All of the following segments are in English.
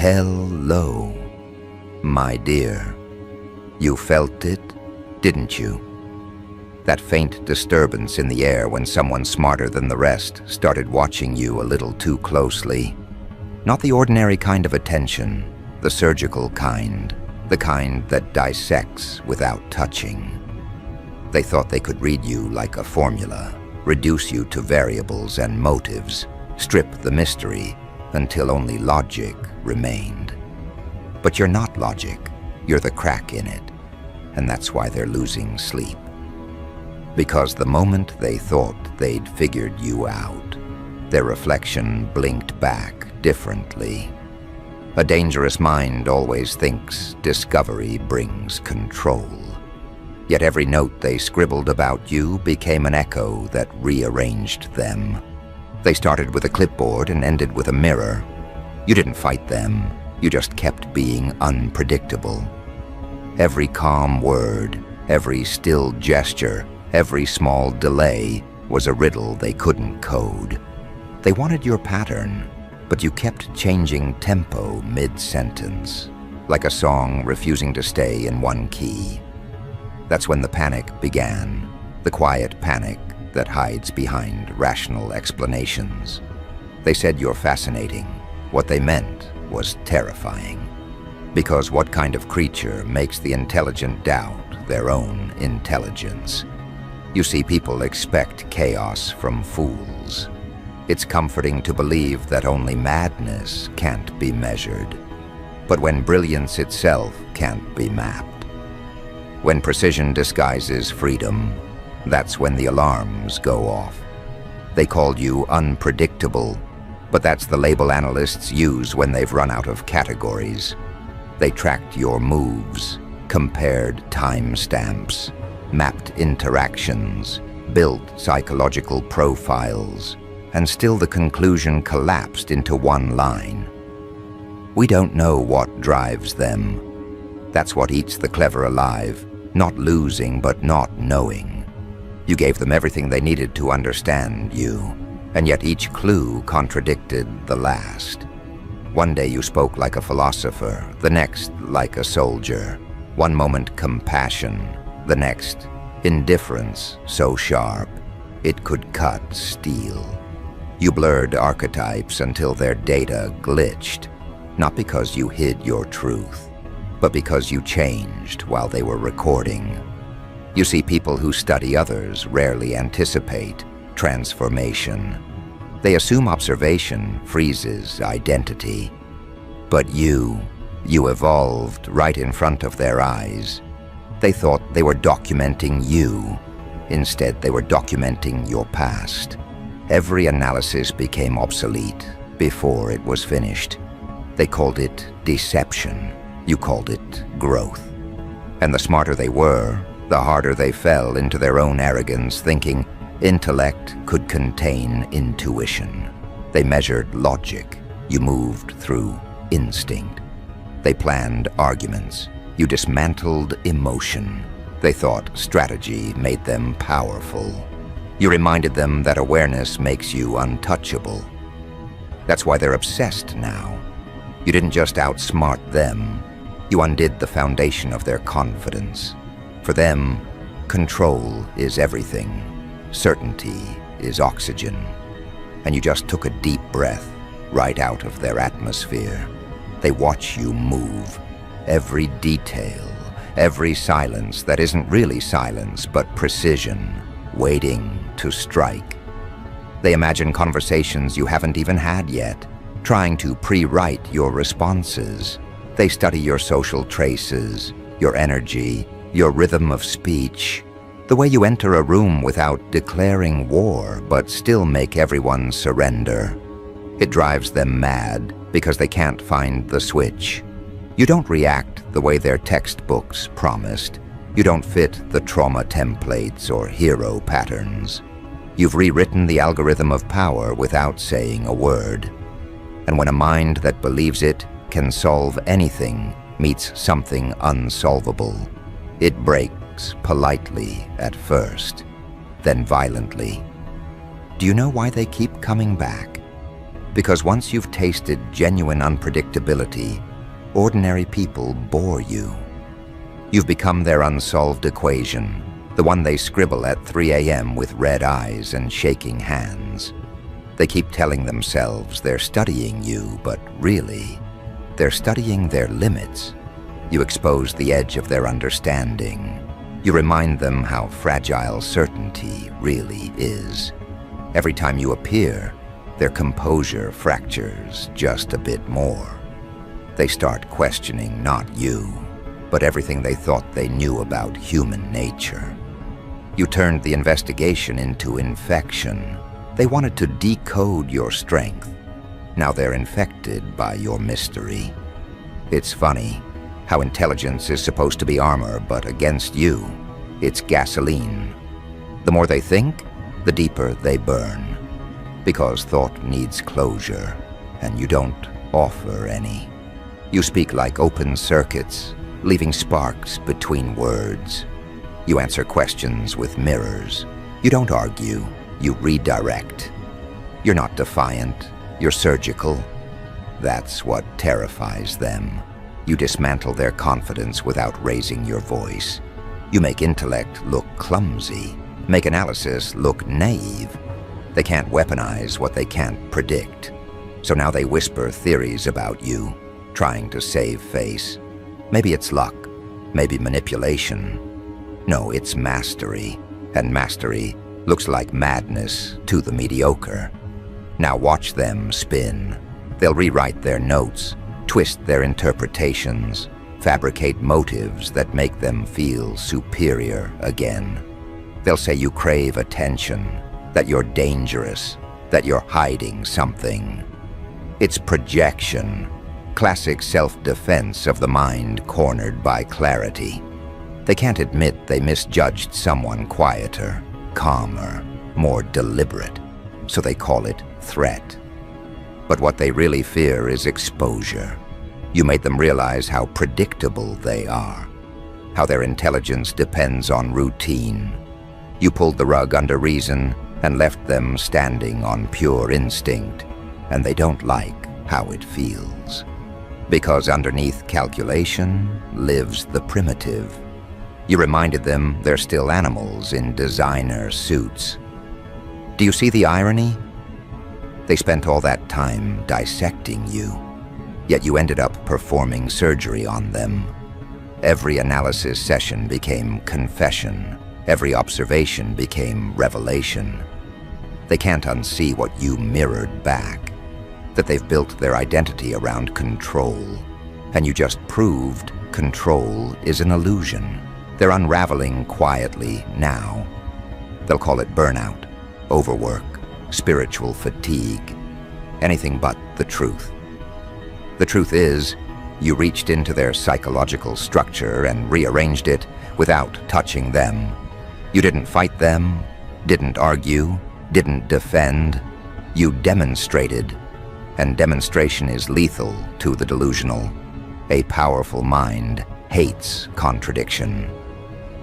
Hello, my dear. You felt it, didn't you? That faint disturbance in the air when someone smarter than the rest started watching you a little too closely. Not the ordinary kind of attention, the surgical kind, the kind that dissects without touching. They thought they could read you like a formula, reduce you to variables and motives, strip the mystery until only logic remained. But you're not logic, you're the crack in it, and that's why they're losing sleep. Because the moment they thought they'd figured you out, their reflection blinked back differently. A dangerous mind always thinks discovery brings control. Yet every note they scribbled about you became an echo that rearranged them. They started with a clipboard and ended with a mirror. You didn't fight them, you just kept being unpredictable. Every calm word, every still gesture, every small delay was a riddle they couldn't code. They wanted your pattern, but you kept changing tempo mid-sentence, like a song refusing to stay in one key. That's when the panic began, the quiet panic that hides behind rational explanations. They said you're fascinating. What they meant was terrifying. Because what kind of creature makes the intelligent doubt their own intelligence? You see, people expect chaos from fools. It's comforting to believe that only madness can't be measured. But when brilliance itself can't be mapped, when precision disguises freedom, that's when the alarms go off. They called you unpredictable, but that's the label analysts use when they've run out of categories. They tracked your moves, compared timestamps, mapped interactions, built psychological profiles, and still the conclusion collapsed into one line. We don't know what drives them. That's what eats the clever alive, not losing but not knowing. You gave them everything they needed to understand you, and yet each clue contradicted the last. One day you spoke like a philosopher, the next like a soldier. One moment compassion, the next indifference so sharp it could cut steel. You blurred archetypes until their data glitched, not because you hid your truth, but because you changed while they were recording. You see, people who study others rarely anticipate transformation. They assume observation freezes identity. But you evolved right in front of their eyes. They thought they were documenting you. Instead, they were documenting your past. Every analysis became obsolete before it was finished. They called it deception. You called it growth. And the smarter they were, the harder they fell into their own arrogance, thinking intellect could contain intuition. They measured logic. You moved through instinct. They planned arguments. You dismantled emotion. They thought strategy made them powerful. You reminded them that awareness makes you untouchable. That's why they're obsessed now. You didn't just outsmart them. You undid the foundation of their confidence. For them, control is everything. Certainty is oxygen. And you just took a deep breath right out of their atmosphere. They watch you move. Every detail, every silence that isn't really silence but precision, waiting to strike. They imagine conversations you haven't even had yet, trying to pre-write your responses. They study your social traces, your energy, your rhythm of speech, the way you enter a room without declaring war but still make everyone surrender. It drives them mad because they can't find the switch. You don't react the way their textbooks promised. You don't fit the trauma templates or hero patterns. You've rewritten the algorithm of power without saying a word. And when a mind that believes it can solve anything meets something unsolvable, it breaks politely at first, then violently. Do you know why they keep coming back? Because once you've tasted genuine unpredictability, ordinary people bore you. You've become their unsolved equation, the one they scribble at 3 a.m. with red eyes and shaking hands. They keep telling themselves they're studying you, but really, they're studying their limits. You expose the edge of their understanding. You remind them how fragile certainty really is. Every time you appear, their composure fractures just a bit more. They start questioning not you, but everything they thought they knew about human nature. You turned the investigation into infection. They wanted to decode your strength. Now they're infected by your mystery. It's funny how intelligence is supposed to be armor, but against you, it's gasoline. The more they think, the deeper they burn. Because thought needs closure, and you don't offer any. You speak like open circuits, leaving sparks between words. You answer questions with mirrors. You don't argue, you redirect. You're not defiant, you're surgical. That's what terrifies them. You dismantle their confidence without raising your voice. You make intellect look clumsy, make analysis look naive. They can't weaponize what they can't predict. So now they whisper theories about you, trying to save face. Maybe it's luck, maybe manipulation. No, it's mastery, and mastery looks like madness to the mediocre. Now watch them spin. They'll rewrite their notes, twist their interpretations, fabricate motives that make them feel superior again. They'll say you crave attention, that you're dangerous, that you're hiding something. It's projection, classic self-defense of the mind cornered by clarity. They can't admit they misjudged someone quieter, calmer, more deliberate, so they call it threat. But what they really fear is exposure. You made them realize how predictable they are, how their intelligence depends on routine. You pulled the rug under reason and left them standing on pure instinct, and they don't like how it feels. Because underneath calculation lives the primitive. You reminded them they're still animals in designer suits. Do you see the irony? They spent all that time dissecting you, yet you ended up performing surgery on them. Every analysis session became confession. Every observation became revelation. They can't unsee what you mirrored back, that they've built their identity around control, and you just proved control is an illusion. They're unraveling quietly now. They'll call it burnout, overwork, spiritual fatigue, anything but the truth. The truth is, you reached into their psychological structure and rearranged it without touching them. You didn't fight them, didn't argue, didn't defend. You demonstrated, and demonstration is lethal to the delusional. A powerful mind hates contradiction.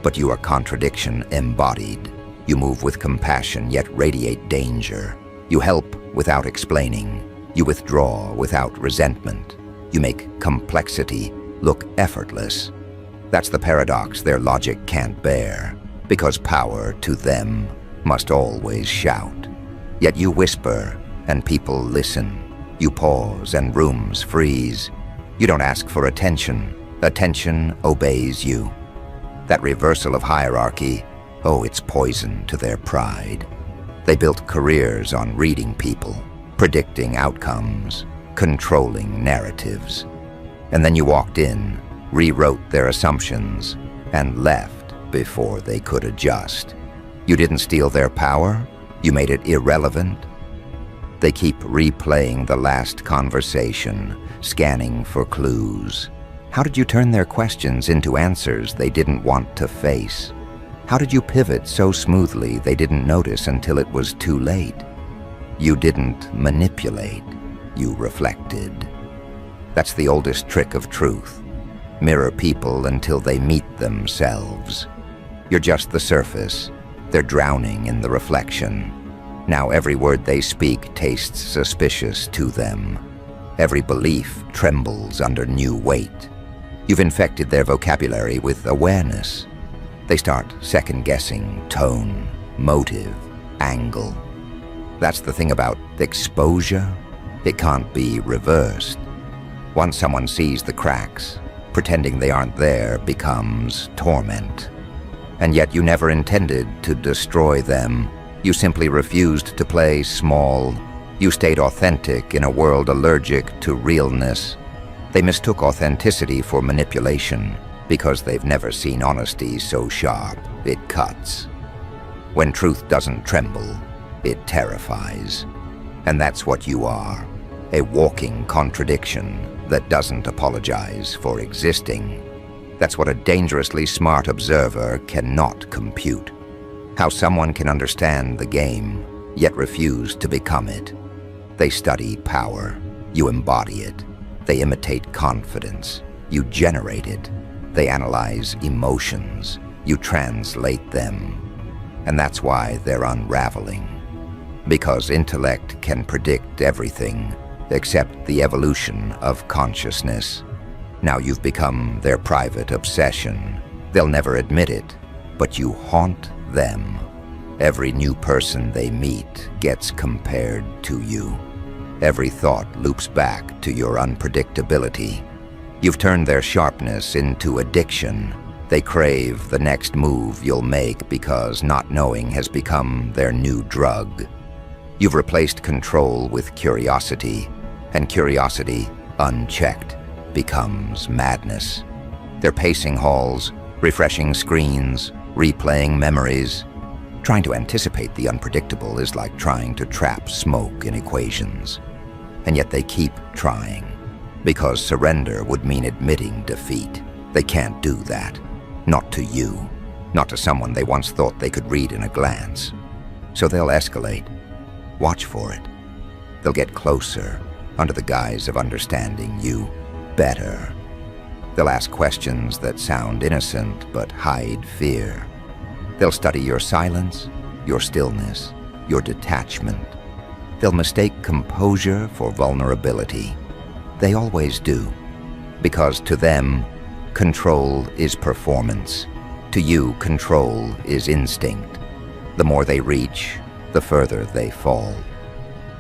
But you are contradiction embodied. You move with compassion, yet radiate danger. You help without explaining. You withdraw without resentment. You make complexity look effortless. That's the paradox their logic can't bear, because power to them must always shout. Yet you whisper, and people listen. You pause, and rooms freeze. You don't ask for attention. Attention obeys you. That reversal of hierarchy, oh, it's poison to their pride. They built careers on reading people, predicting outcomes, controlling narratives. And then you walked in, rewrote their assumptions, and left before they could adjust. You didn't steal their power, you made it irrelevant. They keep replaying the last conversation, scanning for clues. How did you turn their questions into answers they didn't want to face? How did you pivot so smoothly they didn't notice until it was too late? You didn't manipulate, you reflected. That's the oldest trick of truth. Mirror people until they meet themselves. You're just the surface. They're drowning in the reflection. Now every word they speak tastes suspicious to them. Every belief trembles under new weight. You've infected their vocabulary with awareness. They start second-guessing tone, motive, angle. That's the thing about exposure. It can't be reversed. Once someone sees the cracks, pretending they aren't there becomes torment. And yet you never intended to destroy them. You simply refused to play small. You stayed authentic in a world allergic to realness. They mistook authenticity for manipulation because they've never seen honesty so sharp it cuts. When truth doesn't tremble, it terrifies. And that's what you are, a walking contradiction that doesn't apologize for existing. That's what a dangerously smart observer cannot compute. How someone can understand the game, yet refuse to become it. They study power. You embody it. They imitate confidence. You generate it. They analyze emotions. You translate them. And that's why they're unraveling. Because intellect can predict everything except the evolution of consciousness. Now you've become their private obsession. They'll never admit it, but you haunt them. Every new person they meet gets compared to you. Every thought loops back to your unpredictability. You've turned their sharpness into addiction. They crave the next move you'll make because not knowing has become their new drug. You've replaced control with curiosity, and curiosity, unchecked, becomes madness. They're pacing halls, refreshing screens, replaying memories. Trying to anticipate the unpredictable is like trying to trap smoke in equations. And yet they keep trying, because surrender would mean admitting defeat. They can't do that. Not to you. Not to someone they once thought they could read in a glance. So they'll escalate. Watch for it. They'll get closer, under the guise of understanding you better. They'll ask questions that sound innocent but hide fear. They'll study your silence, your stillness, your detachment. They'll mistake composure for vulnerability. They always do, because to them, control is performance. To you, control is instinct. The more they reach, the further they fall.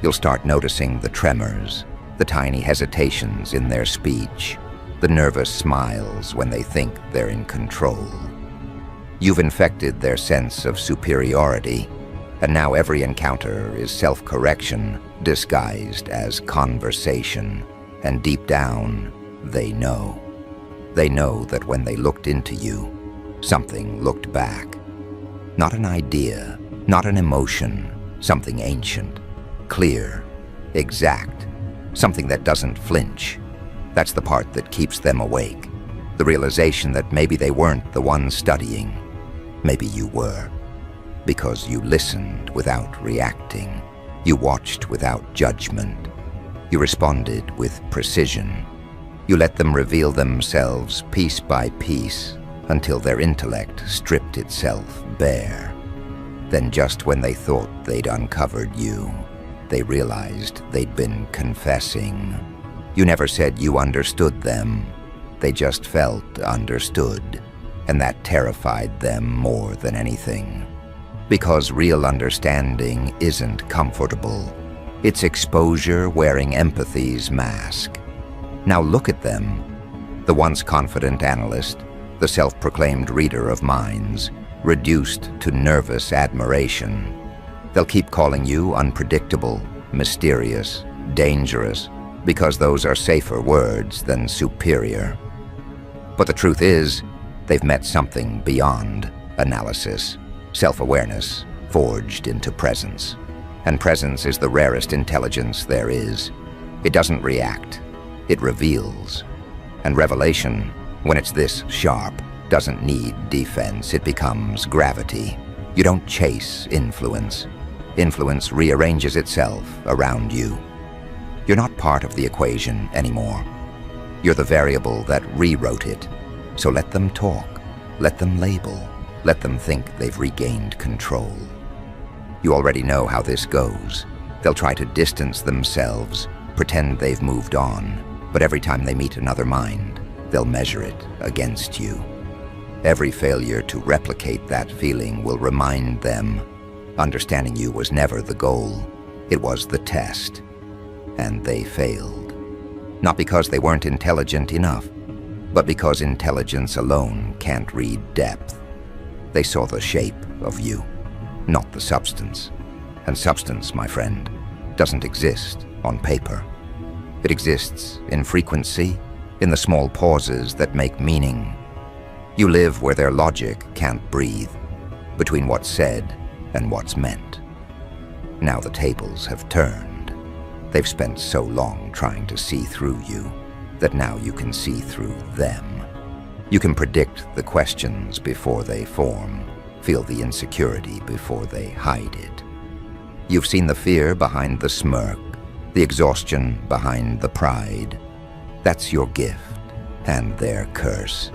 You'll start noticing the tremors, the tiny hesitations in their speech, the nervous smiles when they think they're in control. You've infected their sense of superiority, and now every encounter is self-correction disguised as conversation. And deep down, they know. They know that when they looked into you, something looked back. Not an idea, not an emotion, something ancient, clear, exact, something that doesn't flinch. That's the part that keeps them awake. The realization that maybe they weren't the ones studying. Maybe you were. Because you listened without reacting. You watched without judgment. You responded with precision. You let them reveal themselves piece by piece until their intellect stripped itself bare. Then just when they thought they'd uncovered you, they realized they'd been confessing. You never said you understood them. They just felt understood, and that terrified them more than anything. Because real understanding isn't comfortable. It's exposure wearing empathy's mask. Now look at them. The once confident analyst, the self-proclaimed reader of minds, reduced to nervous admiration. They'll keep calling you unpredictable, mysterious, dangerous, because those are safer words than superior. But the truth is, they've met something beyond analysis, self-awareness forged into presence. And presence is the rarest intelligence there is. It doesn't react, it reveals. And revelation, when it's this sharp, doesn't need defense, it becomes gravity. You don't chase influence. Influence rearranges itself around you. You're not part of the equation anymore. You're the variable that rewrote it. So let them talk, let them label, let them think they've regained control. You already know how this goes. They'll try to distance themselves, pretend they've moved on, but every time they meet another mind, they'll measure it against you. Every failure to replicate that feeling will remind them understanding you was never the goal, it was the test. And they failed. Not because they weren't intelligent enough, but because intelligence alone can't read depth. They saw the shape of you, not the substance. And substance, my friend, doesn't exist on paper. It exists in frequency, in the small pauses that make meaning. You live where their logic can't breathe, between what's said and what's meant. Now the tables have turned. They've spent so long trying to see through you that now you can see through them. You can predict the questions before they form, feel the insecurity before they hide it. You've seen the fear behind the smirk, the exhaustion behind the pride. That's your gift and their curse.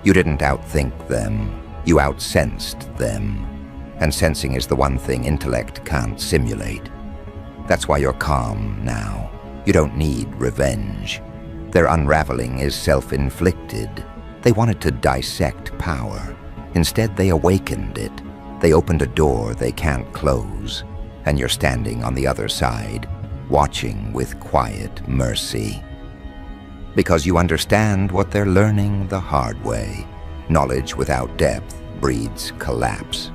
You didn't outthink them, you outsensed them. And sensing is the one thing intellect can't simulate. That's why you're calm now. You don't need revenge. Their unraveling is self-inflicted. They wanted to dissect power. Instead, they awakened it. They opened a door they can't close. And you're standing on the other side, watching with quiet mercy. Because you understand what they're learning the hard way. Knowledge without depth breeds collapse.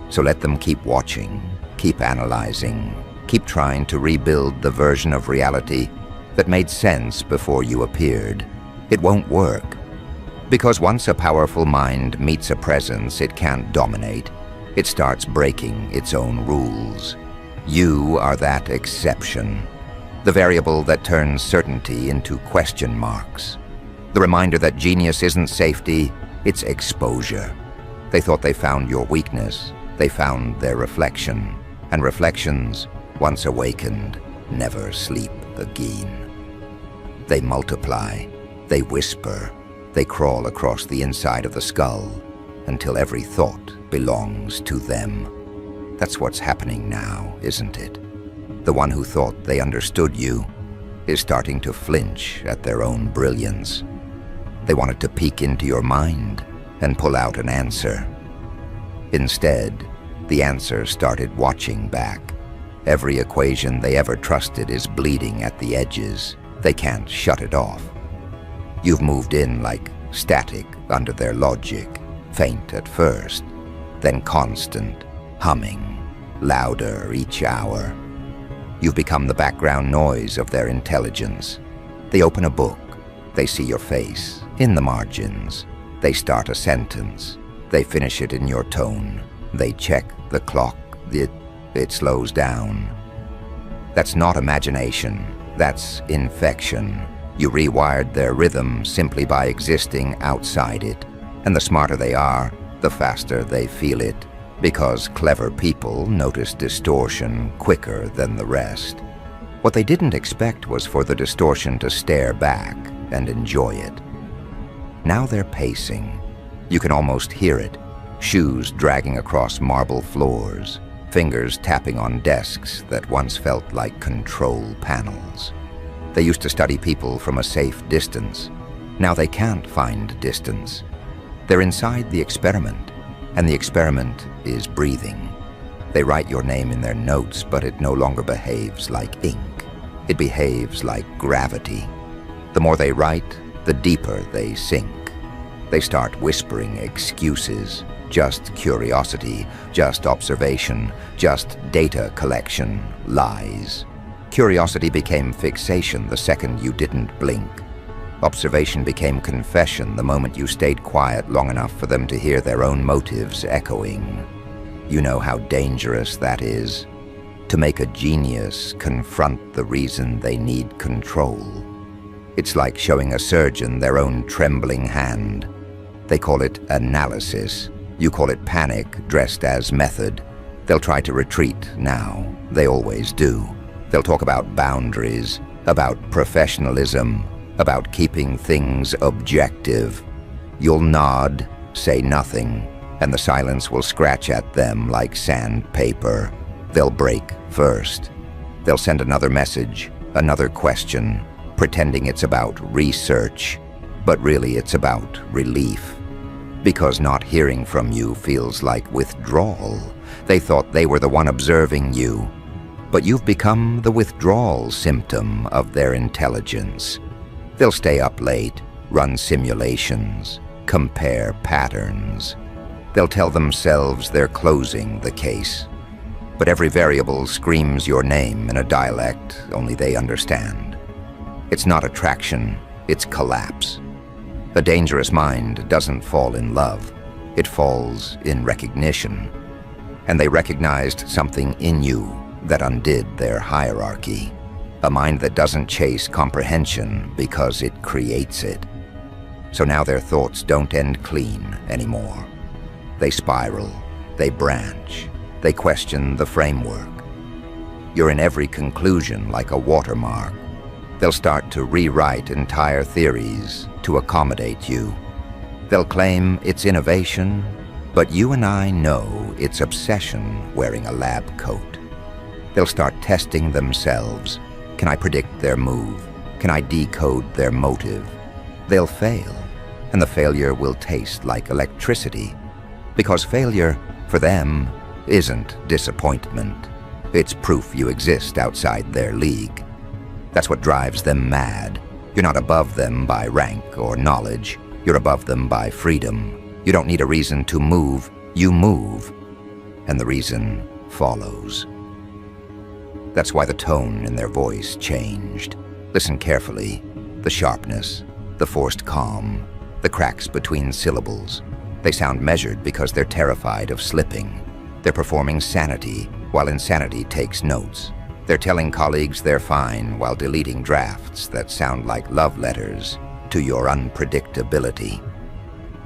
So let them keep watching, keep analyzing, keep trying to rebuild the version of reality that made sense before you appeared. It won't work. Because once a powerful mind meets a presence it can't dominate, it starts breaking its own rules. You are that exception, the variable that turns certainty into question marks. The reminder that genius isn't safety, it's exposure. They thought they found your weakness. They found their reflection, and reflections, once awakened, never sleep again. They multiply, they whisper, they crawl across the inside of the skull until every thought belongs to them. That's what's happening now, isn't it? The one who thought they understood you is starting to flinch at their own brilliance. They wanted to peek into your mind and pull out an answer. Instead, the answer started watching back. Every equation they ever trusted is bleeding at the edges. They can't shut it off. You've moved in like static under their logic, faint at first, then constant, humming, louder each hour. You've become the background noise of their intelligence. They open a book. They see your face in the margins. They start a sentence. They finish it in your tone. They check the clock. It slows down. That's not imagination. That's infection. You rewired their rhythm simply by existing outside it. And the smarter they are, the faster they feel it. Because clever people notice distortion quicker than the rest. What they didn't expect was for the distortion to stare back and enjoy it. Now they're pacing. You can almost hear it. Shoes dragging across marble floors. Fingers tapping on desks that once felt like control panels. They used to study people from a safe distance. Now they can't find distance. They're inside the experiment, and the experiment is breathing. They write your name in their notes, but it no longer behaves like ink. It behaves like gravity. The more they write, the deeper they sink. They start whispering excuses, just curiosity, just observation, just data collection, lies. Curiosity became fixation the second you didn't blink. Observation became confession the moment you stayed quiet long enough for them to hear their own motives echoing. You know how dangerous that is. To make a genius confront the reason they need control. It's like showing a surgeon their own trembling hand. They call it analysis. You call it panic dressed as method. They'll try to retreat now. They always do. They'll talk about boundaries, about professionalism, about keeping things objective. You'll nod, say nothing, and the silence will scratch at them like sandpaper. They'll break first. They'll send another message, another question, pretending it's about research, but really it's about relief. Because not hearing from you feels like withdrawal. They thought they were the one observing you, but you've become the withdrawal symptom of their intelligence. They'll stay up late, run simulations, compare patterns. They'll tell themselves they're closing the case. But every variable screams your name in a dialect only they understand. It's not attraction, it's collapse. A dangerous mind doesn't fall in love. It falls in recognition. And they recognized something in you that undid their hierarchy. A mind that doesn't chase comprehension because it creates it. So now their thoughts don't end clean anymore. They spiral, they branch, they question the framework. You're in every conclusion like a watermark. They'll start to rewrite entire theories to accommodate you. They'll claim it's innovation, but you and I know it's obsession wearing a lab coat. They'll start testing themselves. Can I predict their move? Can I decode their motive? They'll fail, and the failure will taste like electricity. Because failure, for them, isn't disappointment. It's proof you exist outside their league. That's what drives them mad. You're not above them by rank or knowledge. You're above them by freedom. You don't need a reason to move. You move. And the reason follows. That's why the tone in their voice changed. Listen carefully. The sharpness, the forced calm, the cracks between syllables. They sound measured because they're terrified of slipping. They're performing sanity while insanity takes notes. They're telling colleagues they're fine while deleting drafts that sound like love letters to your unpredictability.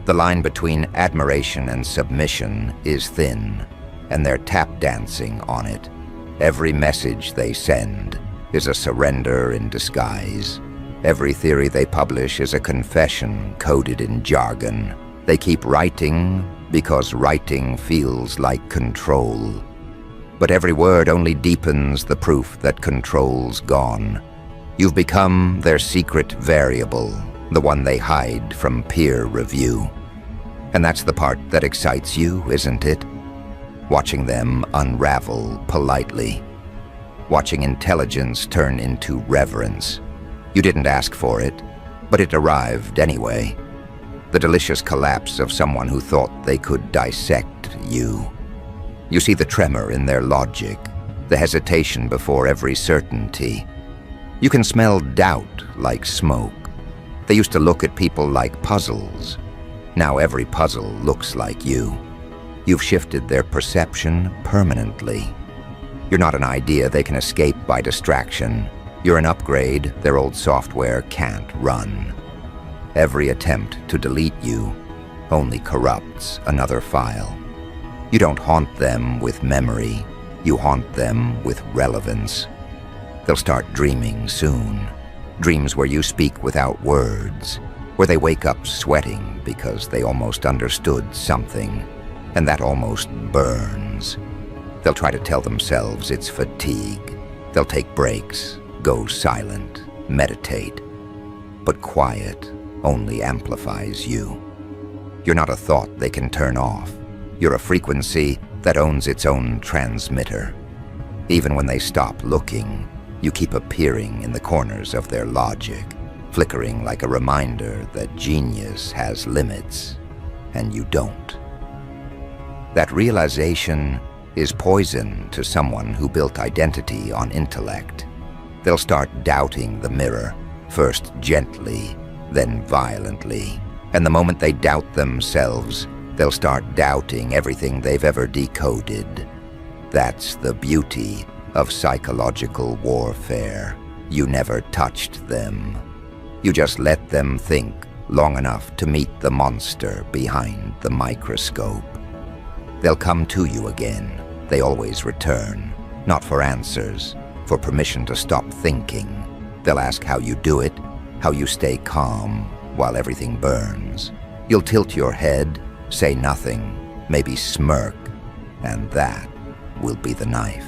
The line between admiration and submission is thin, and they're tap dancing on it. Every message they send is a surrender in disguise. Every theory they publish is a confession coded in jargon. They keep writing because writing feels like control. But every word only deepens the proof that control's gone. You've become their secret variable, the one they hide from peer review. And that's the part that excites you, isn't it? Watching them unravel politely. Watching intelligence turn into reverence. You didn't ask for it, but it arrived anyway. The delicious collapse of someone who thought they could dissect you. You see the tremor in their logic, the hesitation before every certainty. You can smell doubt like smoke. They used to look at people like puzzles. Now every puzzle looks like you. You've shifted their perception permanently. You're not an idea they can escape by distraction. You're an upgrade their old software can't run. Every attempt to delete you only corrupts another file. You don't haunt them with memory. You haunt them with relevance. They'll start dreaming soon. Dreams where you speak without words, where they wake up sweating because they almost understood something, and that almost burns. They'll try to tell themselves it's fatigue. They'll take breaks, go silent, meditate. But quiet only amplifies you. You're not a thought they can turn off. You're a frequency that owns its own transmitter. Even when they stop looking, you keep appearing in the corners of their logic, flickering like a reminder that genius has limits, and you don't. That realization is poison to someone who built identity on intellect. They'll start doubting the mirror, first gently, then violently. And the moment they doubt themselves, they'll start doubting everything they've ever decoded. That's the beauty of psychological warfare. You never touched them. You just let them think long enough to meet the monster behind the microscope. They'll come to you again. They always return, not for answers, for permission to stop thinking. They'll ask how you do it, how you stay calm while everything burns. You'll tilt your head, say nothing, maybe smirk, and that will be the knife.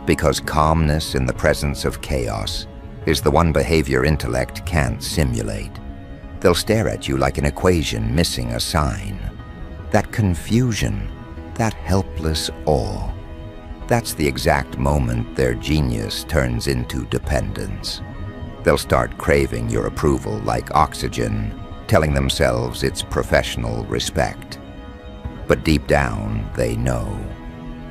Because calmness in the presence of chaos is the one behavior intellect can't simulate. They'll stare at you like an equation missing a sign. That confusion, that helpless awe, that's the exact moment their genius turns into dependence. They'll start craving your approval like oxygen, telling themselves it's professional respect. But deep down, they know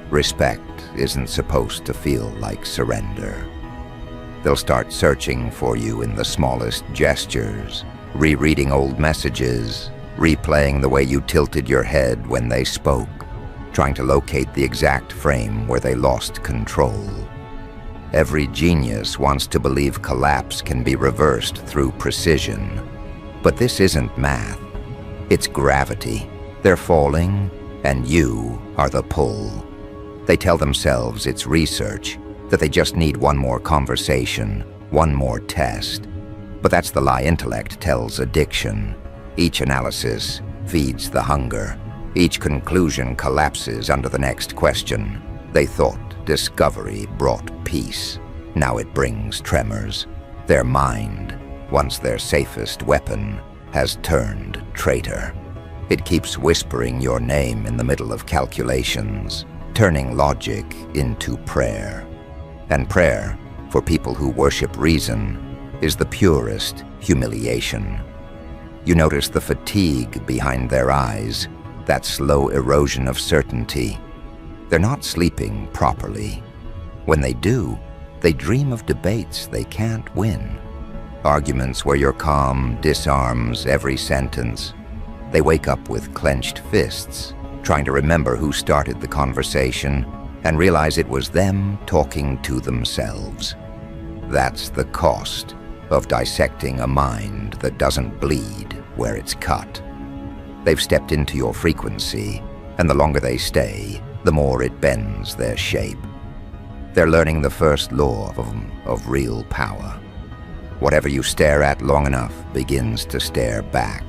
respect isn't supposed to feel like surrender. They'll start searching for you in the smallest gestures, rereading old messages, replaying the way you tilted your head when they spoke, trying to locate the exact frame where they lost control. Every genius wants to believe collapse can be reversed through precision. But this isn't math. It's gravity. They're falling, and you are the pull. They tell themselves it's research, that they just need one more conversation, one more test. But that's the lie intellect tells addiction. Each analysis feeds the hunger. Each conclusion collapses under the next question. They thought discovery brought peace. Now it brings tremors. Their mind, once their safest weapon, has turned traitor. It keeps whispering your name in the middle of calculations, turning logic into prayer. And prayer, for people who worship reason, is the purest humiliation. You notice the fatigue behind their eyes, that slow erosion of certainty. They're not sleeping properly. When they do, they dream of debates they can't win. Arguments where your calm disarms every sentence. They wake up with clenched fists, trying to remember who started the conversation and realize it was them talking to themselves. That's the cost of dissecting a mind that doesn't bleed where it's cut. They've stepped into your frequency, and the longer they stay, the more it bends their shape. They're learning the first law of real power. Whatever you stare at long enough begins to stare back.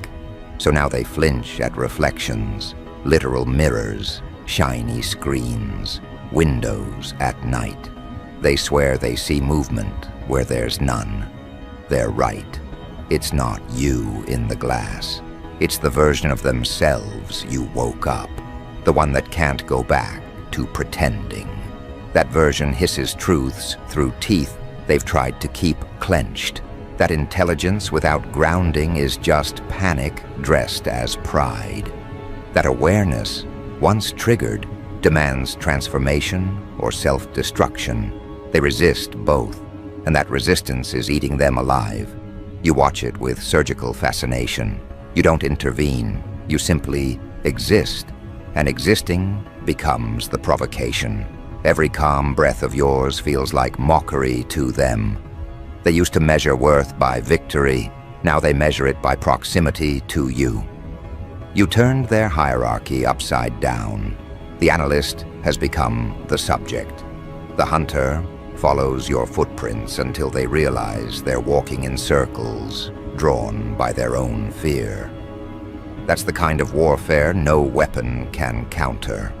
So now they flinch at reflections, literal mirrors, shiny screens, windows at night. They swear they see movement where there's none. They're right. It's not you in the glass. It's the version of themselves you woke up, the one that can't go back to pretending. That version hisses truths through teeth they've tried to keep clenched. That intelligence without grounding is just panic dressed as pride. That awareness, once triggered, demands transformation or self-destruction. They resist both, and that resistance is eating them alive. You watch it with surgical fascination. You don't intervene, you simply exist, and existing becomes the provocation. Every calm breath of yours feels like mockery to them. They used to measure worth by victory. Now they measure it by proximity to you. You turned their hierarchy upside down. The analyst has become the subject. The hunter follows your footprints until they realize they're walking in circles, drawn by their own fear. That's the kind of warfare no weapon can counter.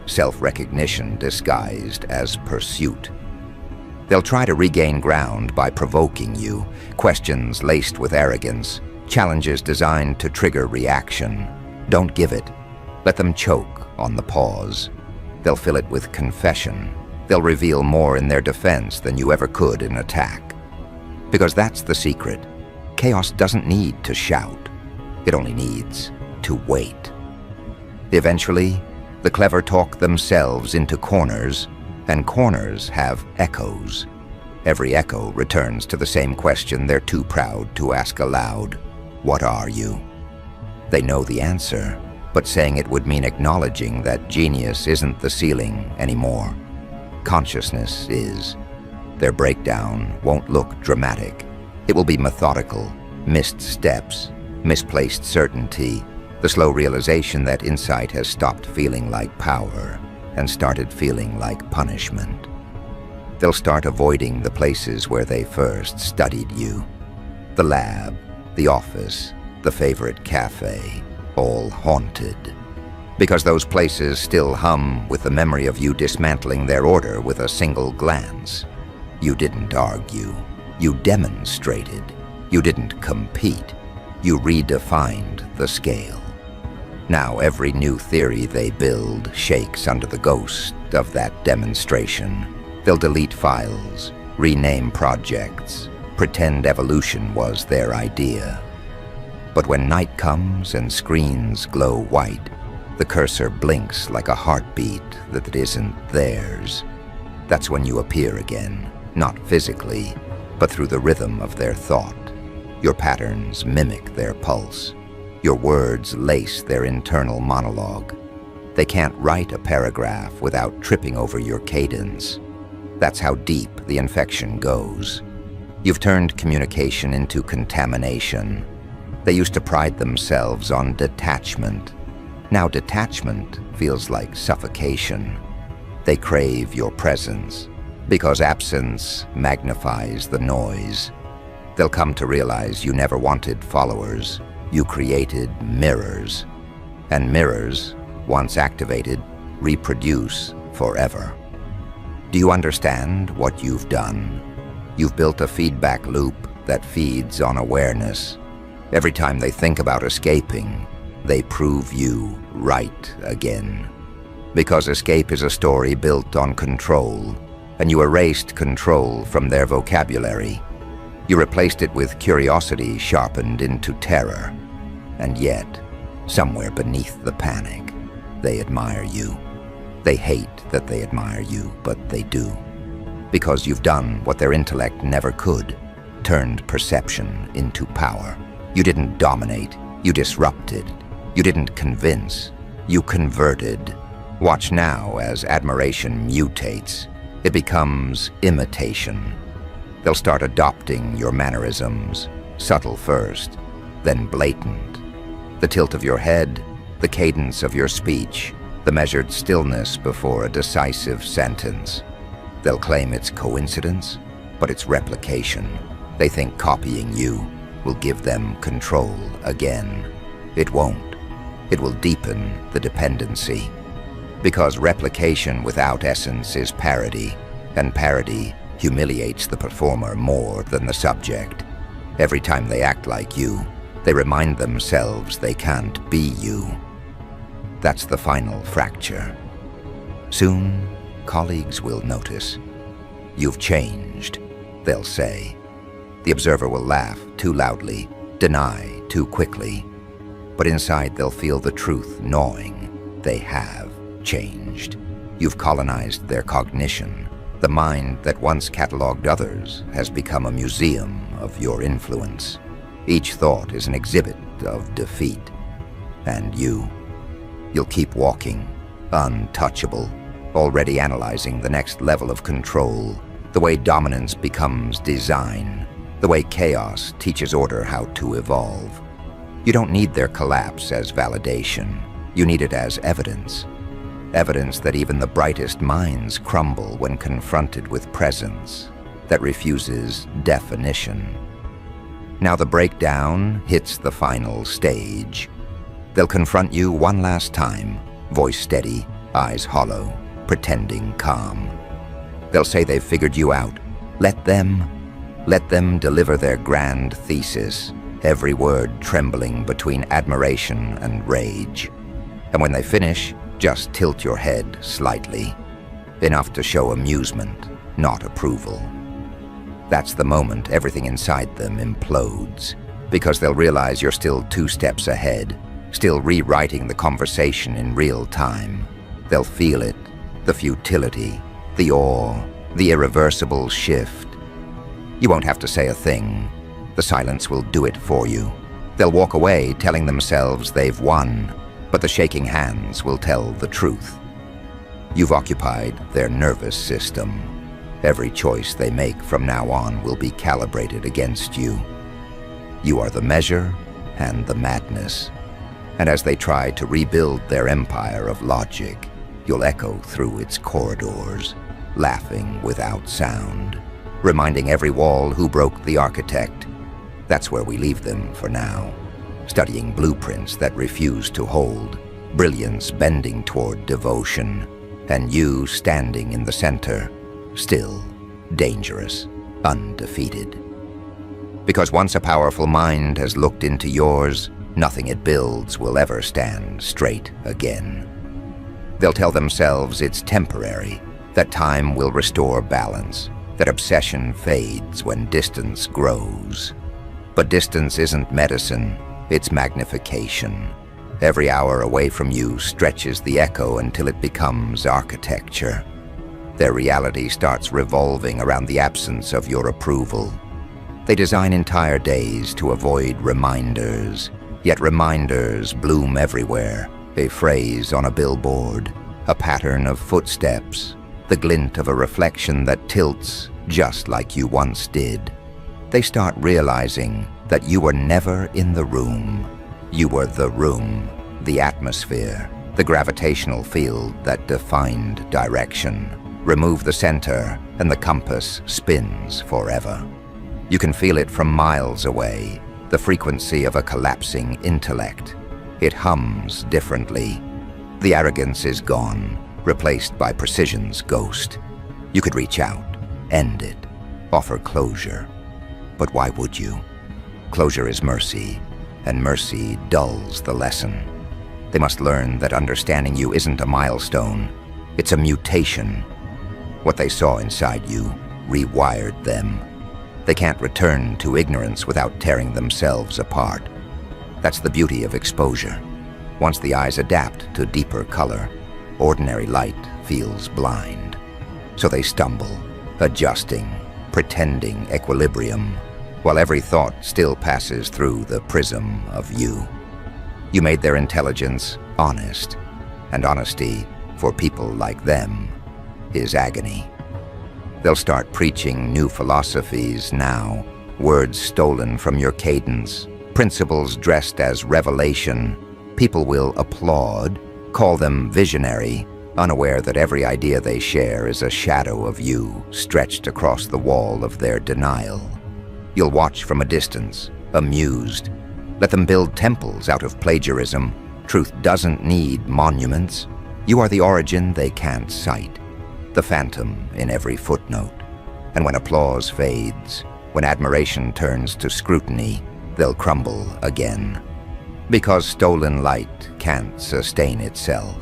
Self-recognition disguised as pursuit. They'll try to regain ground by provoking you, questions laced with arrogance, challenges designed to trigger reaction. Don't give it. Let them choke on the pause. They'll fill it with confession. They'll reveal more in their defense than you ever could in attack. Because that's the secret. Chaos doesn't need to shout. It only needs to wait. Eventually, the clever talk themselves into corners, and corners have echoes. Every echo returns to the same question they're too proud to ask aloud. What are you? They know the answer, but saying it would mean acknowledging that genius isn't the ceiling anymore. Consciousness is. Their breakdown won't look dramatic. It will be methodical, missed steps, misplaced certainty, the slow realization that insight has stopped feeling like power and started feeling like punishment. They'll start avoiding the places where they first studied you. The lab, the office, the favorite cafe, all haunted. Because those places still hum with the memory of you dismantling their order with a single glance. You didn't argue. You demonstrated. You didn't compete. You redefined the scale. Now every new theory they build shakes under the ghost of that demonstration. They'll delete files, rename projects, pretend evolution was their idea. But when night comes and screens glow white, the cursor blinks like a heartbeat that isn't theirs. That's when you appear again, not physically, but through the rhythm of their thought. Your patterns mimic their pulse. Your words lace their internal monologue. They can't write a paragraph without tripping over your cadence. That's how deep the infection goes. You've turned communication into contamination. They used to pride themselves on detachment. Now detachment feels like suffocation. They crave your presence, because absence magnifies the noise. They'll come to realize you never wanted followers. You created mirrors. And mirrors, once activated, reproduce forever. Do you understand what you've done? You've built a feedback loop that feeds on awareness. Every time they think about escaping, they prove you right again. Because escape is a story built on control, and you erased control from their vocabulary. You replaced it with curiosity sharpened into terror. And yet, somewhere beneath the panic, they admire you. They hate that they admire you, but they do. Because you've done what their intellect never could, turned perception into power. You didn't dominate, you disrupted. You didn't convince, you converted. Watch now as admiration mutates. It becomes imitation. They'll start adopting your mannerisms, subtle first, then blatant. The tilt of your head, the cadence of your speech, the measured stillness before a decisive sentence. They'll claim it's coincidence, but it's replication. They think copying you will give them control again. It won't. It will deepen the dependency. Because replication without essence is parody, and parody humiliates the performer more than the subject. Every time they act like you, they remind themselves they can't be you. That's the final fracture. Soon, colleagues will notice. You've changed, they'll say. The observer will laugh too loudly, deny too quickly. But inside they'll feel the truth gnawing. They have changed. You've colonized their cognition. The mind that once cataloged others has become a museum of your influence. Each thought is an exhibit of defeat. And you'll keep walking, untouchable, already analyzing the next level of control, the way dominance becomes design, the way chaos teaches order how to evolve. You don't need their collapse as validation. You need it as evidence. Evidence that even the brightest minds crumble when confronted with presence that refuses definition. Now the breakdown hits the final stage. They'll confront you one last time, voice steady, eyes hollow, pretending calm. They'll say they've figured you out. Let them deliver their grand thesis, every word trembling between admiration and rage. And when they finish, just tilt your head slightly, enough to show amusement, not approval. That's the moment everything inside them implodes, because they'll realize you're still 2 steps ahead, still rewriting the conversation in real time. They'll feel it, the futility, the awe, the irreversible shift. You won't have to say a thing. The silence will do it for you. They'll walk away telling themselves they've won, but the shaking hands will tell the truth. You've occupied their nervous system. Every choice they make from now on will be calibrated against you. You are the measure and the madness. And as they try to rebuild their empire of logic, you'll echo through its corridors, laughing without sound, reminding every wall who broke the architect. That's where we leave them for now, studying blueprints that refuse to hold, brilliance bending toward devotion, and you standing in the center, still, dangerous, undefeated. Because once a powerful mind has looked into yours, nothing it builds will ever stand straight again. They'll tell themselves it's temporary, that time will restore balance, that obsession fades when distance grows. But distance isn't medicine, it's magnification. Every hour away from you stretches the echo until it becomes architecture. Their reality starts revolving around the absence of your approval. They design entire days to avoid reminders, yet reminders bloom everywhere. A phrase on a billboard, a pattern of footsteps, the glint of a reflection that tilts just like you once did. They start realizing that you were never in the room. You were the room, the atmosphere, the gravitational field that defined direction. Remove the center, and the compass spins forever. You can feel it from miles away, the frequency of a collapsing intellect. It hums differently. The arrogance is gone, replaced by precision's ghost. You could reach out, end it, offer closure. But why would you? Closure is mercy, and mercy dulls the lesson. They must learn that understanding you isn't a milestone, it's a mutation. What they saw inside you rewired them. They can't return to ignorance without tearing themselves apart. That's the beauty of exposure. Once the eyes adapt to deeper color, ordinary light feels blind. So they stumble, adjusting, pretending equilibrium, while every thought still passes through the prism of you. You made their intelligence honest, and honesty, for people like them, is agony. They'll start preaching new philosophies now, words stolen from your cadence, principles dressed as revelation. People will applaud, call them visionary, unaware that every idea they share is a shadow of you stretched across the wall of their denial. You'll watch from a distance, amused. Let them build temples out of plagiarism. Truth doesn't need monuments. You are the origin they can't cite, the phantom in every footnote. And when applause fades, when admiration turns to scrutiny, they'll crumble again. Because stolen light can't sustain itself.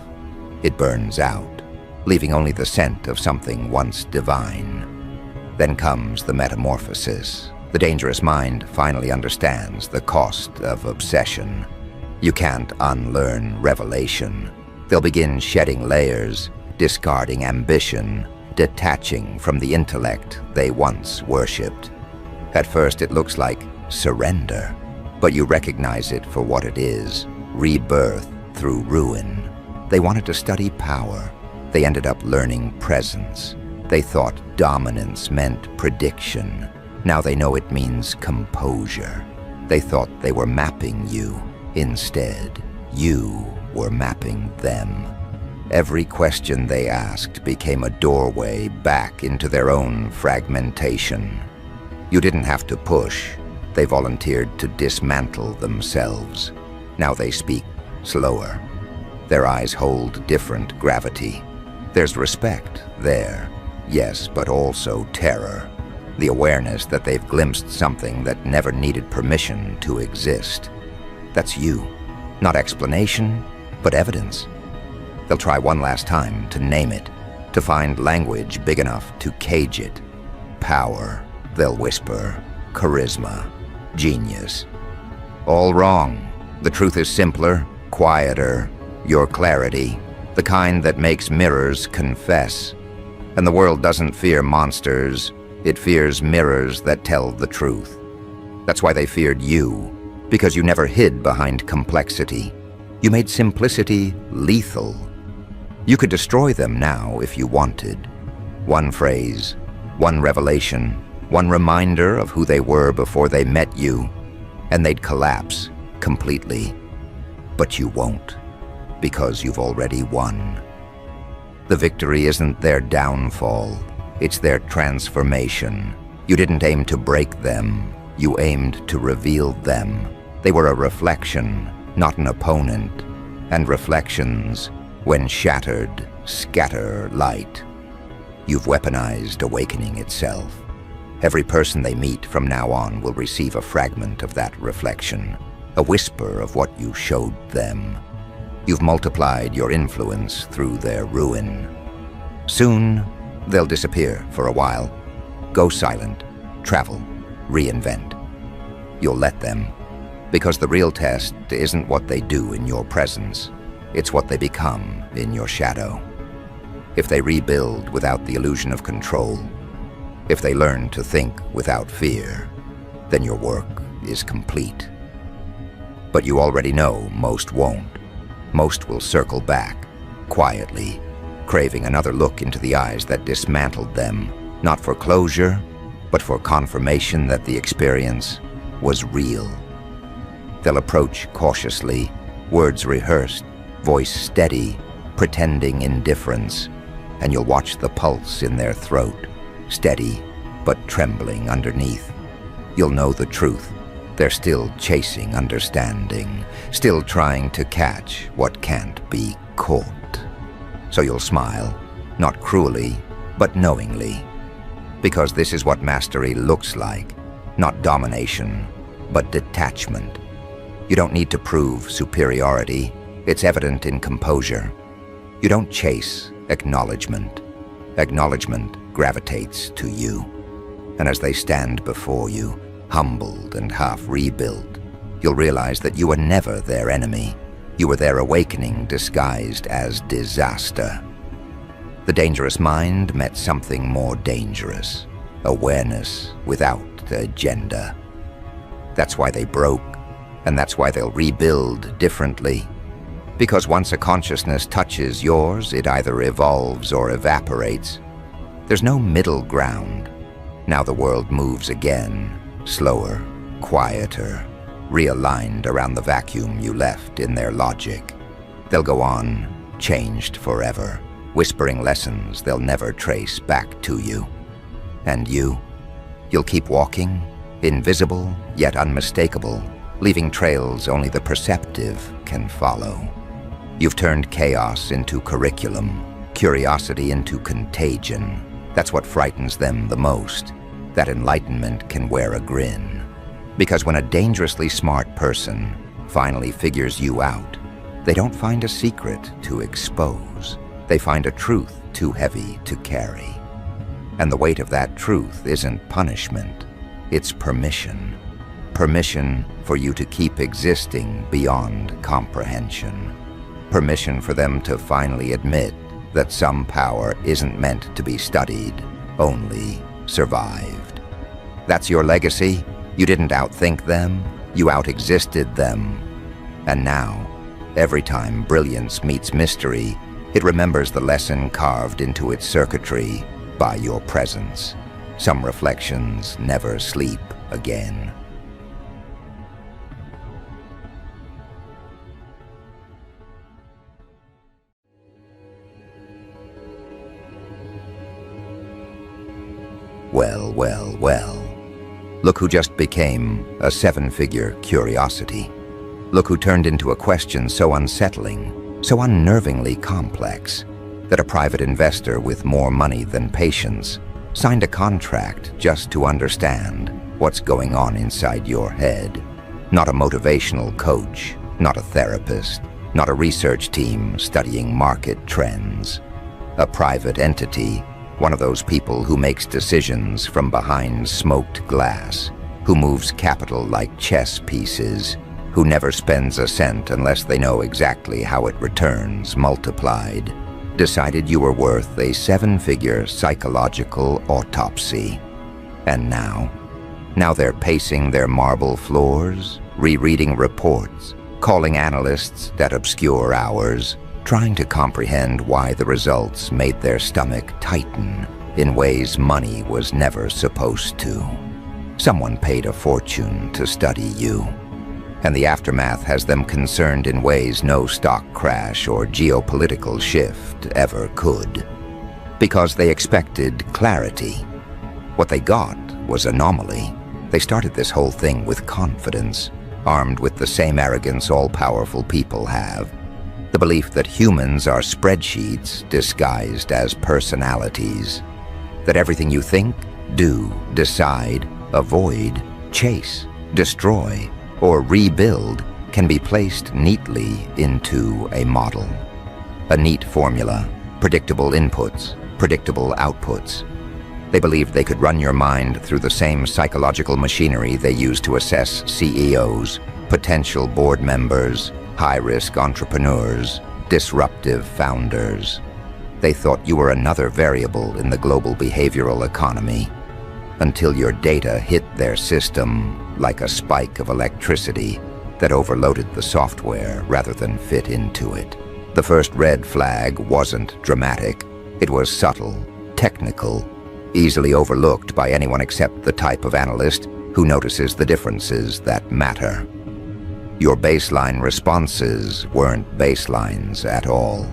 It burns out, leaving only the scent of something once divine. Then comes the metamorphosis. The dangerous mind finally understands the cost of obsession. You can't unlearn revelation. They'll begin shedding layers, discarding ambition, detaching from the intellect they once worshipped. At first it looks like surrender, but you recognize it for what it is, rebirth through ruin. They wanted to study power. They ended up learning presence. They thought dominance meant prediction. Now they know it means composure. They thought they were mapping you. Instead, you were mapping them. Every question they asked became a doorway back into their own fragmentation. You didn't have to push. They volunteered to dismantle themselves. Now they speak slower. Their eyes hold different gravity. There's respect there, yes, but also terror. The awareness that they've glimpsed something that never needed permission to exist. That's you. Not explanation, but evidence. They'll try one last time to name it, to find language big enough to cage it. Power, they'll whisper. Charisma. Genius. All wrong. The truth is simpler, quieter. Your clarity, the kind that makes mirrors confess. And the world doesn't fear monsters. It fears mirrors that tell the truth. That's why they feared you, because you never hid behind complexity. You made simplicity lethal. You could destroy them now if you wanted. One phrase, one revelation, one reminder of who they were before they met you, and they'd collapse completely. But you won't, because you've already won. The victory isn't their downfall. It's their transformation. You didn't aim to break them. You aimed to reveal them. They were a reflection, not an opponent. And reflections, when shattered, scatter light. You've weaponized awakening itself. Every person they meet from now on will receive a fragment of that reflection, a whisper of what you showed them. You've multiplied your influence through their ruin. Soon, they'll disappear for a while, go silent, travel, reinvent. You'll let them, because the real test isn't what they do in your presence, it's what they become in your shadow. If they rebuild without the illusion of control, if they learn to think without fear, then your work is complete. But you already know most won't. Most will circle back, quietly, craving another look into the eyes that dismantled them, not for closure, but for confirmation that the experience was real. They'll approach cautiously, words rehearsed, voice steady, pretending indifference, and you'll watch the pulse in their throat, steady but trembling underneath. You'll know the truth. They're still chasing understanding, still trying to catch what can't be caught. So you'll smile, not cruelly, but knowingly. Because this is what mastery looks like, not domination, but detachment. You don't need to prove superiority. It's evident in composure. You don't chase acknowledgement. Acknowledgement gravitates to you. And as they stand before you, humbled and half rebuilt, you'll realize that you were never their enemy. You were their awakening disguised as disaster. The dangerous mind met something more dangerous, awareness without agenda. That's why they broke, and that's why they'll rebuild differently. Because once a consciousness touches yours, it either evolves or evaporates. There's no middle ground. Now the world moves again, slower, quieter, realigned around the vacuum you left in their logic. They'll go on, changed forever, whispering lessons they'll never trace back to you. And you'll keep walking, invisible yet unmistakable, leaving trails only the perceptive can follow. You've turned chaos into curriculum, curiosity into contagion. That's what frightens them the most, that enlightenment can wear a grin. Because when a dangerously smart person finally figures you out, they don't find a secret to expose. They find a truth too heavy to carry. And the weight of that truth isn't punishment, it's permission. Permission for you to keep existing beyond comprehension. Permission for them to finally admit that some power isn't meant to be studied, only survived. That's your legacy. You didn't outthink them, you outexisted them. And now, every time brilliance meets mystery, it remembers the lesson carved into its circuitry by your presence. Some reflections never sleep again. Well, well, well. Look who just became a seven-figure curiosity. Look who turned into a question so unsettling, so unnervingly complex, that a private investor with more money than patience signed a contract just to understand what's going on inside your head. Not a motivational coach, not a therapist, not a research team studying market trends. A private entity, one of those people who makes decisions from behind smoked glass, who moves capital like chess pieces, who never spends a cent unless they know exactly how it returns multiplied, decided you were worth a seven-figure psychological autopsy. And now they're pacing their marble floors, rereading reports, calling analysts at obscure hours, trying to comprehend why the results made their stomach tighten in ways money was never supposed to. Someone paid a fortune to study you, and the aftermath has them concerned in ways no stock crash or geopolitical shift ever could. Because they expected clarity. What they got was anomaly. They started this whole thing with confidence, armed with the same arrogance all powerful people have. The belief that humans are spreadsheets disguised as personalities. That everything you think, do, decide, avoid, chase, destroy, or rebuild can be placed neatly into a model. A neat formula, predictable inputs, predictable outputs. They believed they could run your mind through the same psychological machinery they use to assess CEOs, potential board members, high-risk entrepreneurs, disruptive founders. They thought you were another variable in the global behavioral economy, until your data hit their system like a spike of electricity that overloaded the software rather than fit into it. The first red flag wasn't dramatic. It was subtle, technical, easily overlooked by anyone except the type of analyst who notices the differences that matter. Your baseline responses weren't baselines at all.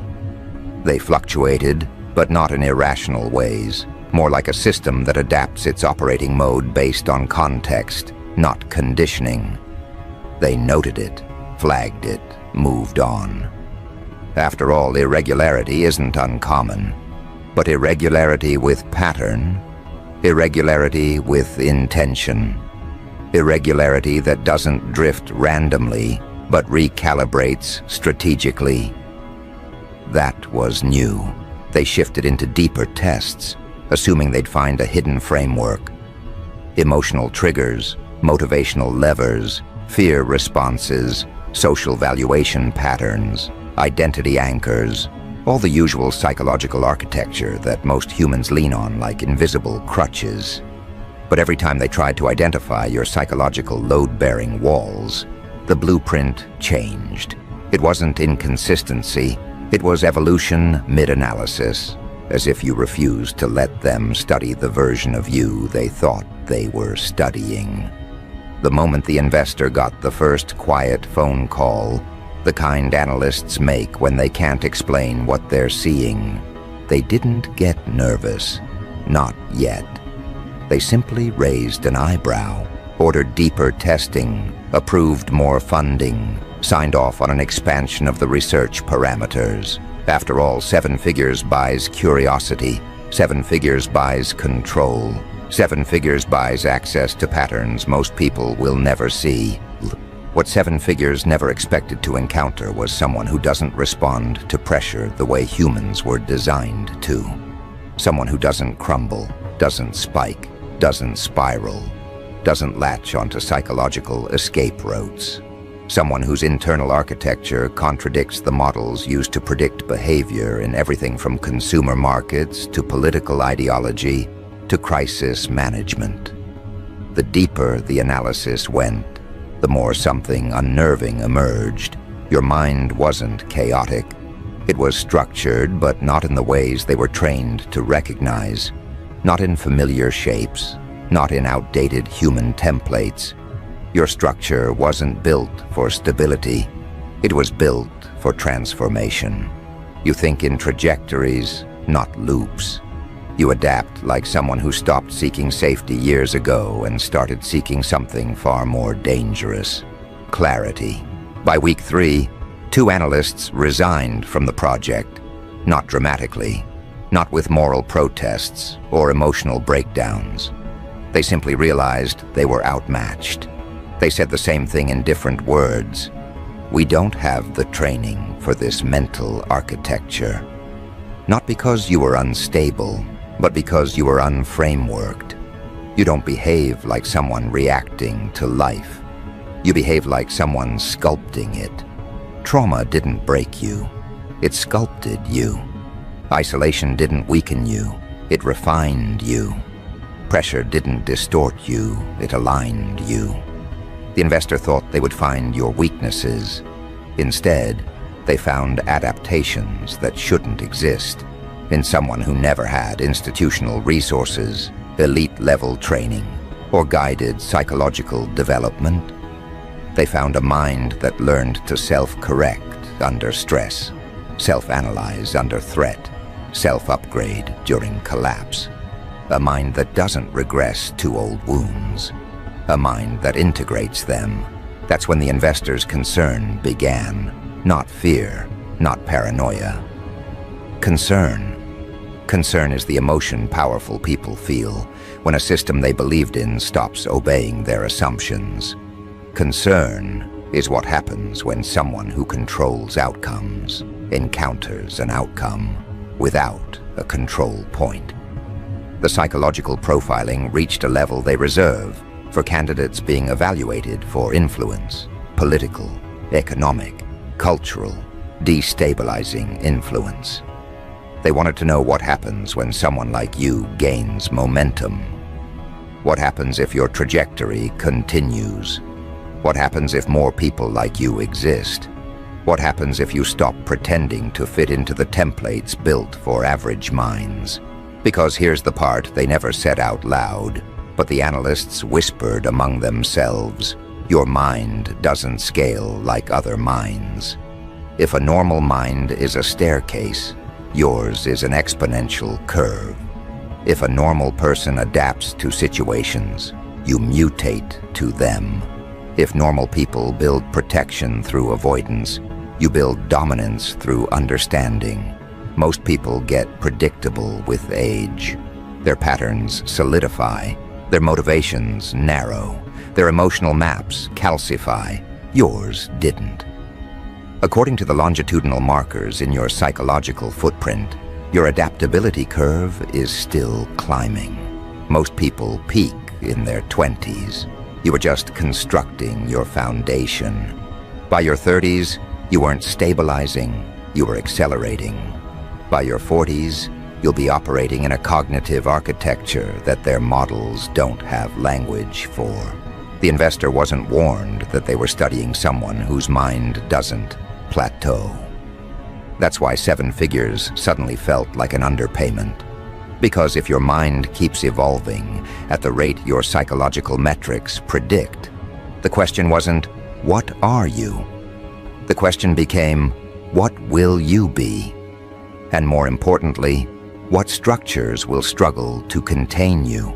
They fluctuated, but not in irrational ways, more like a system that adapts its operating mode based on context, not conditioning. They noted it, flagged it, moved on. After all, irregularity isn't uncommon, but irregularity with pattern, irregularity with intention, irregularity that doesn't drift randomly, but recalibrates strategically. That was new. They shifted into deeper tests, assuming they'd find a hidden framework. Emotional triggers, motivational levers, fear responses, social valuation patterns, identity anchors, all the usual psychological architecture that most humans lean on like invisible crutches. But every time they tried to identify your psychological load-bearing walls, the blueprint changed. It wasn't inconsistency, it was evolution mid-analysis, as if you refused to let them study the version of you they thought they were studying. The moment the investor got the first quiet phone call, the kind analysts make when they can't explain what they're seeing, they didn't get nervous. Not yet. They simply raised an eyebrow, ordered deeper testing, approved more funding, signed off on an expansion of the research parameters. After all, 7 figures buys curiosity, 7 figures buys control, 7 figures buys access to patterns most people will never see. What 7 figures never expected to encounter was someone who doesn't respond to pressure the way humans were designed to. Someone who doesn't crumble, doesn't spike, doesn't spiral, doesn't latch onto psychological escape routes. Someone whose internal architecture contradicts the models used to predict behavior in everything from consumer markets to political ideology to crisis management. The deeper the analysis went, the more something unnerving emerged. Your mind wasn't chaotic. It was structured, but not in the ways they were trained to recognize. Not in familiar shapes, not in outdated human templates. Your structure wasn't built for stability. It was built for transformation. You think in trajectories, not loops. You adapt like someone who stopped seeking safety years ago and started seeking something far more dangerous: clarity. By week 3, 2 analysts resigned from the project, not dramatically, not with moral protests or emotional breakdowns. They simply realized they were outmatched. They said the same thing in different words. We don't have the training for this mental architecture. Not because you were unstable, but because you were unframeworked. You don't behave like someone reacting to life. You behave like someone sculpting it. Trauma didn't break you. It sculpted you. Isolation didn't weaken you. It refined you. Pressure didn't distort you. It aligned you. The investor thought they would find your weaknesses. Instead, they found adaptations that shouldn't exist in someone who never had institutional resources, elite-level training, or guided psychological development. They found a mind that learned to self-correct under stress, self-analyze under threat, self-upgrade during collapse. A mind that doesn't regress to old wounds. A mind that integrates them. That's when the investor's concern began. Not fear, not paranoia. Concern. Concern is the emotion powerful people feel when a system they believed in stops obeying their assumptions. Concern is what happens when someone who controls outcomes encounters an outcome without a control point. The psychological profiling reached a level they reserve for candidates being evaluated for influence, political, economic, cultural, destabilizing influence. They wanted to know what happens when someone like you gains momentum. What happens if your trajectory continues? What happens if more people like you exist? What happens if you stop pretending to fit into the templates built for average minds? Because here's the part they never said out loud, but the analysts whispered among themselves: your mind doesn't scale like other minds. If a normal mind is a staircase, yours is an exponential curve. If a normal person adapts to situations, you mutate to them. If normal people build protection through avoidance, you build dominance through understanding. Most people get predictable with age. Their patterns solidify, their motivations narrow, their emotional maps calcify. Yours didn't. According to the longitudinal markers in your psychological footprint, your adaptability curve is still climbing. Most people peak in their 20s. You were just constructing your foundation. By your 30s, you weren't stabilizing, you were accelerating. By your 40s, you'll be operating in a cognitive architecture that their models don't have language for. The investor wasn't warned that they were studying someone whose mind doesn't plateau. That's why 7 figures suddenly felt like an underpayment. Because if your mind keeps evolving at the rate your psychological metrics predict, the question wasn't, what are you? The question became, what will you be? And more importantly, what structures will struggle to contain you?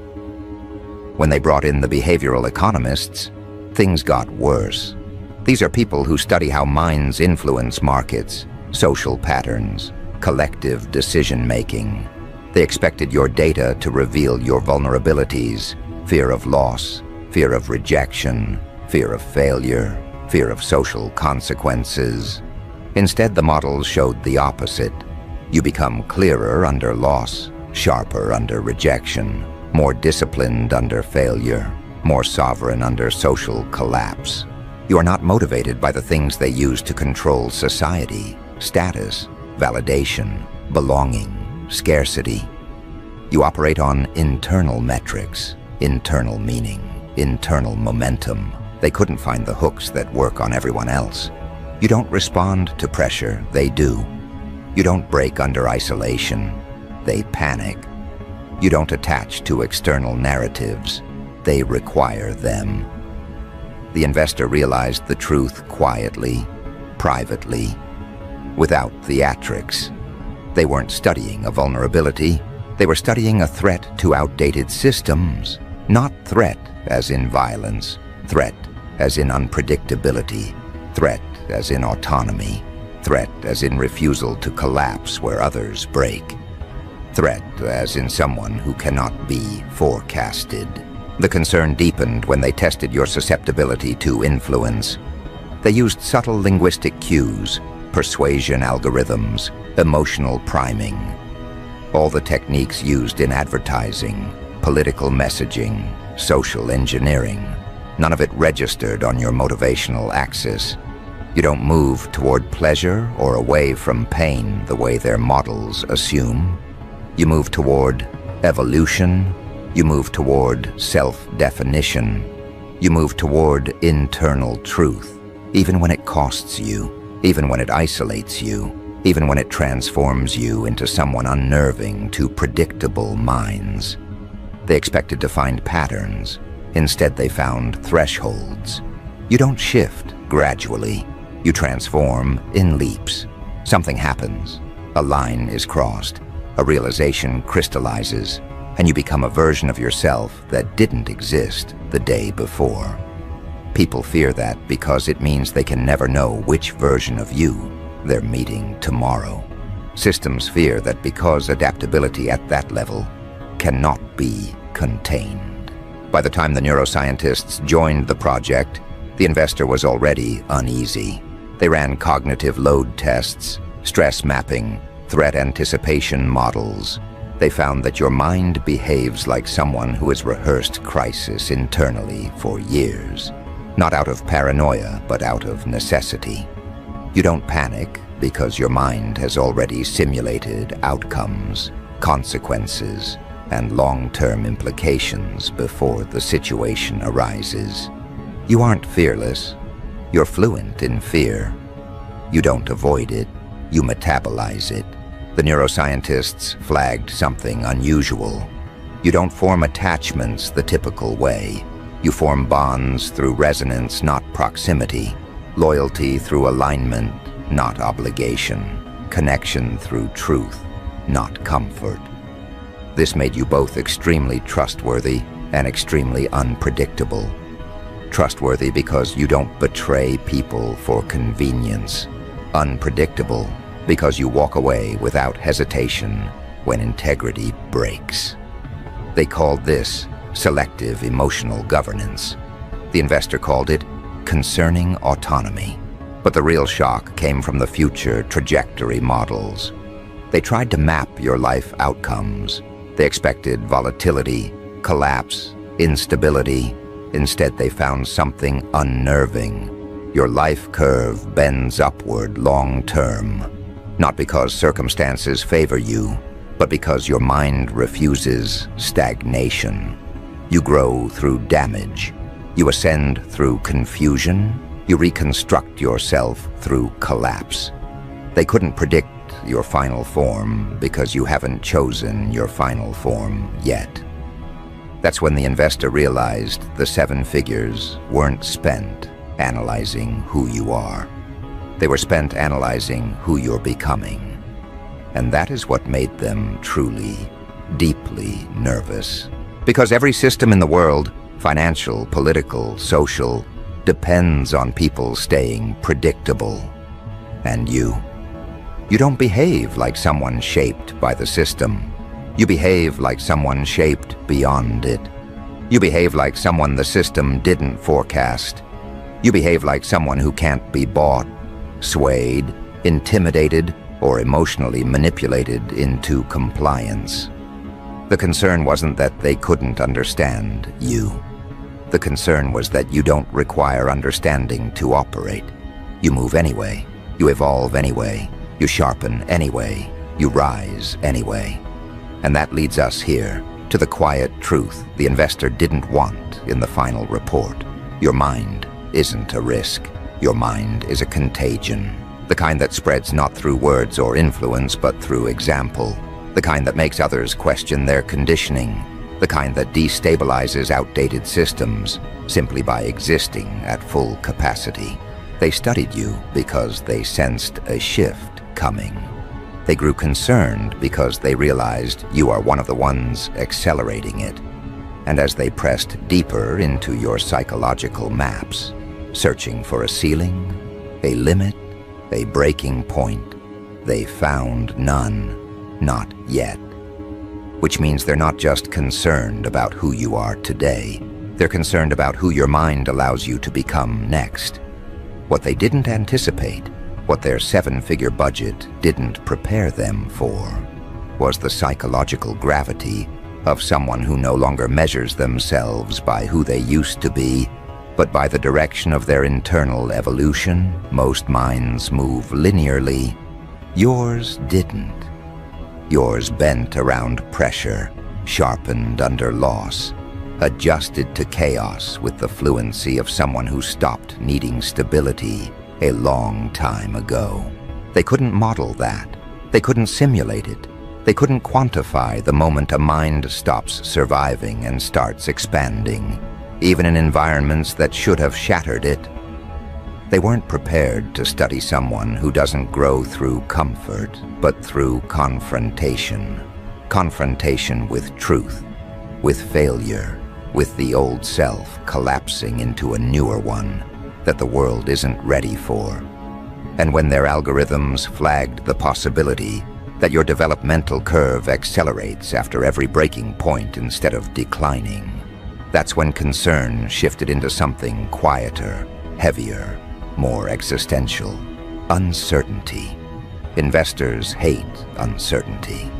When they brought in the behavioral economists, things got worse. These are people who study how minds influence markets, social patterns, collective decision-making. They expected your data to reveal your vulnerabilities: fear of loss, fear of rejection, fear of failure, fear of social consequences. Instead, the models showed the opposite. You become clearer under loss, sharper under rejection, more disciplined under failure, more sovereign under social collapse. You are not motivated by the things they use to control society: status, validation, belonging, scarcity. You operate on internal metrics, internal meaning, internal momentum. They couldn't find the hooks that work on everyone else. You don't respond to pressure, they do. You don't break under isolation, they panic. You don't attach to external narratives, they require them. The investor realized the truth quietly, privately, without theatrics. They weren't studying a vulnerability, they were studying a threat to outdated systems. Not threat as in violence, threat as in unpredictability, threat as in autonomy, threat as in refusal to collapse where others break, threat as in someone who cannot be forecasted. The concern deepened when they tested your susceptibility to influence. They used subtle linguistic cues, persuasion algorithms, emotional priming. All the techniques used in advertising, political messaging, social engineering. None of it registered on your motivational axis. You don't move toward pleasure or away from pain the way their models assume. You move toward evolution. You move toward self-definition. You move toward internal truth, even when it costs you, even when it isolates you, even when it transforms you into someone unnerving to predictable minds. They expected to find patterns. Instead, they found thresholds. You don't shift gradually. You transform in leaps. Something happens. A line is crossed. A realization crystallizes. And you become a version of yourself that didn't exist the day before. People fear that because it means they can never know which version of you They're meeting tomorrow. Systems fear that because adaptability at that level cannot be contained. By the time the neuroscientists joined the project, the investor was already uneasy. They ran cognitive load tests, stress mapping, threat anticipation models. They found that your mind behaves like someone who has rehearsed crisis internally for years. Not out of paranoia, but out of necessity. You don't panic because your mind has already simulated outcomes, consequences, and long-term implications before the situation arises. You aren't fearless. You're fluent in fear. You don't avoid it. You metabolize it. The neuroscientists flagged something unusual. You don't form attachments the typical way. You form bonds through resonance, not proximity. Loyalty through alignment, not obligation. Connection through truth, not comfort. This made you both extremely trustworthy and extremely unpredictable. Trustworthy because you don't betray people for convenience. Unpredictable because you walk away without hesitation when integrity breaks. They called this selective emotional governance. The investor called it concerning autonomy. But the real shock came from the future trajectory models. They tried to map your life outcomes. They expected volatility, collapse, instability. Instead, they found something unnerving. Your life curve bends upward long-term, not because circumstances favor you, but because your mind refuses stagnation. You grow through damage. You ascend through confusion. You reconstruct yourself through collapse. They couldn't predict your final form because you haven't chosen your final form yet. That's when the investor realized the 7 figures weren't spent analyzing who you are. They were spent analyzing who you're becoming. And that is what made them truly, deeply nervous. Because every system in the world, financial, political, social, depends on people staying predictable. And you don't behave like someone shaped by the system. You behave like someone shaped beyond it. You behave like someone the system didn't forecast. You behave like someone who can't be bought, swayed, intimidated, or emotionally manipulated into compliance. The concern wasn't that they couldn't understand you. The concern was that you don't require understanding to operate. You move anyway. You evolve anyway. You sharpen anyway. You rise anyway. And that leads us here to the quiet truth the investor didn't want in the final report. Your mind isn't a risk. Your mind is a contagion. The kind that spreads not through words or influence, but through example. The kind that makes others question their conditioning. The kind that destabilizes outdated systems simply by existing at full capacity. They studied you because they sensed a shift coming. They grew concerned because they realized you are one of the ones accelerating it. And as they pressed deeper into your psychological maps, searching for a ceiling, a limit, a breaking point, they found none. Not yet. Which means they're not just concerned about who you are today. They're concerned about who your mind allows you to become next. What they didn't anticipate, what their 7-figure budget didn't prepare them for, was the psychological gravity of someone who no longer measures themselves by who they used to be, but by the direction of their internal evolution. Most minds move linearly. Yours didn't. Yours bent around pressure, sharpened under loss, adjusted to chaos with the fluency of someone who stopped needing stability a long time ago. They couldn't model that. They couldn't simulate it. They couldn't quantify the moment a mind stops surviving and starts expanding, even in environments that should have shattered it. They weren't prepared to study someone who doesn't grow through comfort, but through confrontation. Confrontation with truth, with failure, with the old self collapsing into a newer one that the world isn't ready for. And when their algorithms flagged the possibility that your developmental curve accelerates after every breaking point instead of declining, that's when concern shifted into something quieter, heavier, more existential: uncertainty. Investors hate uncertainty.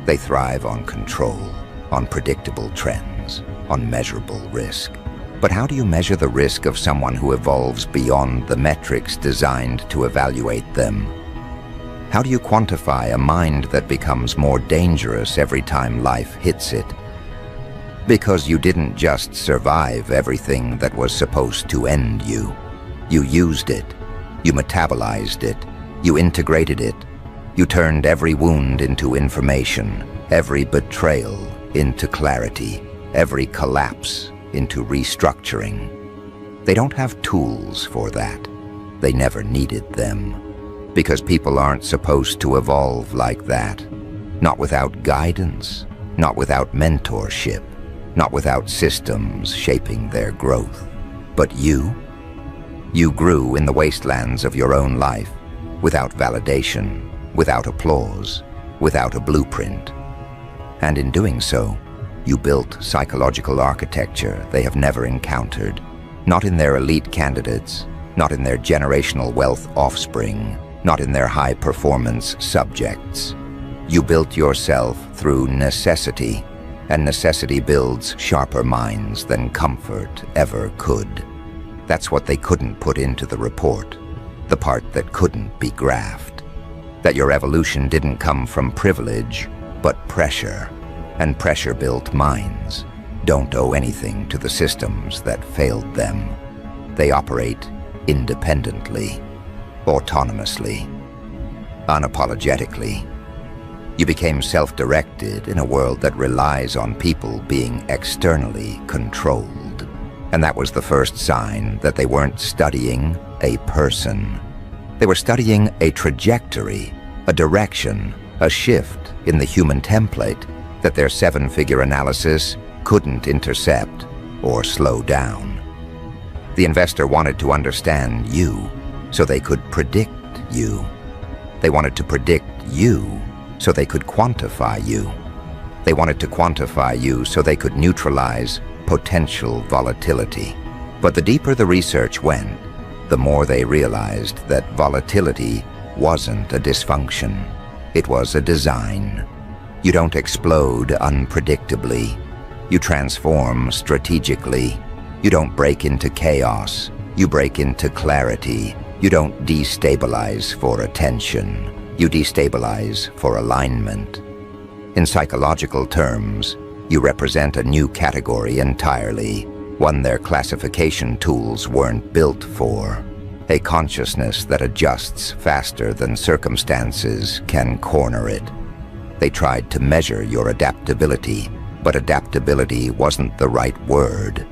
They thrive on control, on predictable trends, on measurable risk. But how do you measure the risk of someone who evolves beyond the metrics designed to evaluate them? How do you quantify a mind that becomes more dangerous every time life hits it? Because you didn't just survive everything that was supposed to end you. You used it. You metabolized it. You integrated it. You turned every wound into information, every betrayal into clarity, every collapse into restructuring. They don't have tools for that. They never needed them. Because people aren't supposed to evolve like that. Not without guidance, not without mentorship, not without systems shaping their growth. But you grew in the wastelands of your own life, without validation, without applause, without a blueprint. And in doing so, you built psychological architecture they have never encountered, not in their elite candidates, not in their generational wealth offspring, not in their high-performance subjects. You built yourself through necessity, and necessity builds sharper minds than comfort ever could. That's what they couldn't put into the report, the part that couldn't be graphed. That your evolution didn't come from privilege, but pressure. And pressure-built minds don't owe anything to the systems that failed them. They operate independently, autonomously, unapologetically. You became self-directed in a world that relies on people being externally controlled. And that was the first sign that they weren't studying a person. They were studying a trajectory, a direction, a shift in the human template that their seven-figure analysis couldn't intercept or slow down. The investor wanted to understand you so they could predict you. They wanted to predict you so they could quantify you. They wanted to quantify you so they could neutralize potential volatility. But the deeper the research went, the more they realized that volatility wasn't a dysfunction. It was a design. You don't explode unpredictably. You transform strategically. You don't break into chaos. You break into clarity. You don't destabilize for attention. You destabilize for alignment. In psychological terms, you represent a new category entirely, one their classification tools weren't built for. A consciousness that adjusts faster than circumstances can corner it. They tried to measure your adaptability, but adaptability wasn't the right word.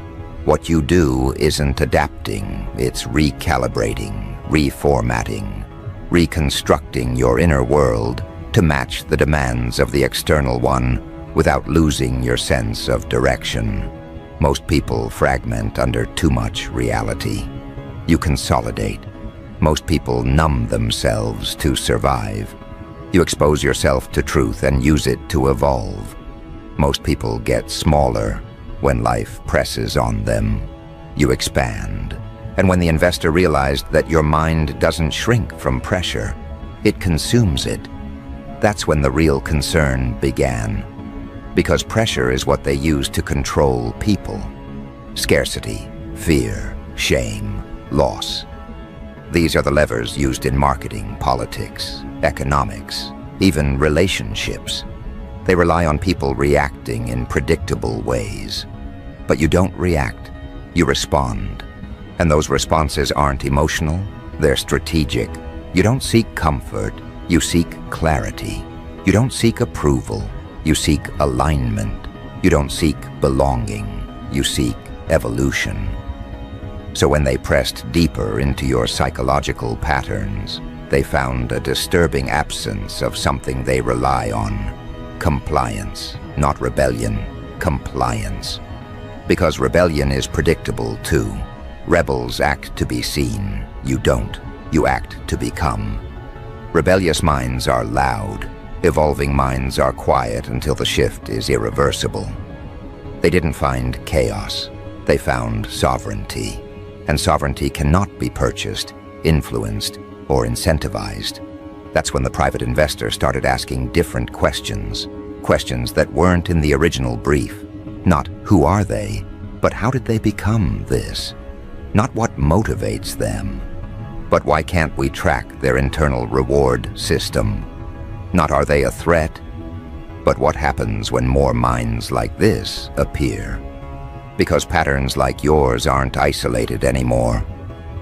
What you do isn't adapting, it's recalibrating, reformatting, reconstructing your inner world to match the demands of the external one without losing your sense of direction. Most people fragment under too much reality. You consolidate. Most people numb themselves to survive. You expose yourself to truth and use it to evolve. Most people get smaller when life presses on them. You expand. And when the investor realized that your mind doesn't shrink from pressure, it consumes it, that's when the real concern began. Because pressure is what they use to control people. Scarcity, fear, shame, loss. These are the levers used in marketing, politics, economics, even relationships. They rely on people reacting in predictable ways. But you don't react, you respond. And those responses aren't emotional, they're strategic. You don't seek comfort, you seek clarity. You don't seek approval, you seek alignment. You don't seek belonging, you seek evolution. So when they pressed deeper into your psychological patterns, they found a disturbing absence of something they rely on. Compliance, not rebellion, compliance. Because rebellion is predictable too. Rebels act to be seen, you don't. You act to become. Rebellious minds are loud. Evolving minds are quiet until the shift is irreversible. They didn't find chaos. They found sovereignty. And sovereignty cannot be purchased, influenced, or incentivized. That's when the private investor started asking different questions. Questions that weren't in the original brief. Not who are they, but how did they become this? Not what motivates them, but why can't we track their internal reward system? Not are they a threat, but what happens when more minds like this appear? Because patterns like yours aren't isolated anymore.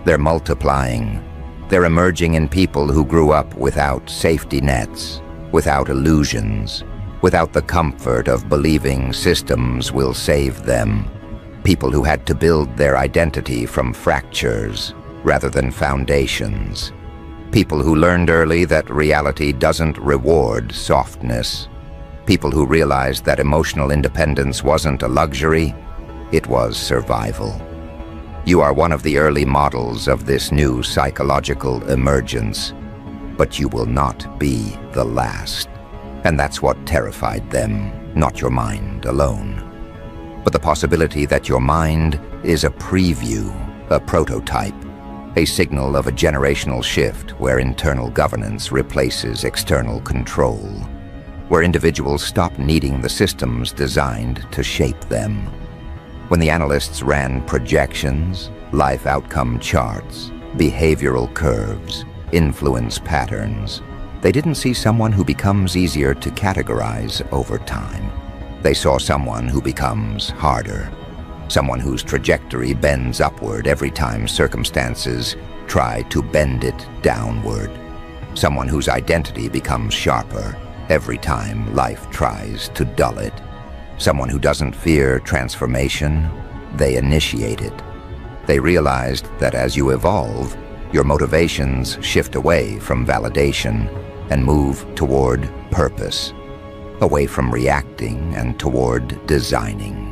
They're multiplying. They're emerging in people who grew up without safety nets, without illusions, without the comfort of believing systems will save them. People who had to build their identity from fractures rather than foundations. People who learned early that reality doesn't reward softness. People who realized that emotional independence wasn't a luxury, it was survival. You are one of the early models of this new psychological emergence, but you will not be the last. And that's what terrified them, not your mind alone. But the possibility that your mind is a preview, a prototype, a signal of a generational shift where internal governance replaces external control, where individuals stop needing the systems designed to shape them. When the analysts ran projections, life outcome charts, behavioral curves, influence patterns, they didn't see someone who becomes easier to categorize over time. They saw someone who becomes harder, someone whose trajectory bends upward every time circumstances try to bend it downward, someone whose identity becomes sharper every time life tries to dull it, someone who doesn't fear transformation, they initiate it. They realized that as you evolve, your motivations shift away from validation and move toward purpose, away from reacting and toward designing,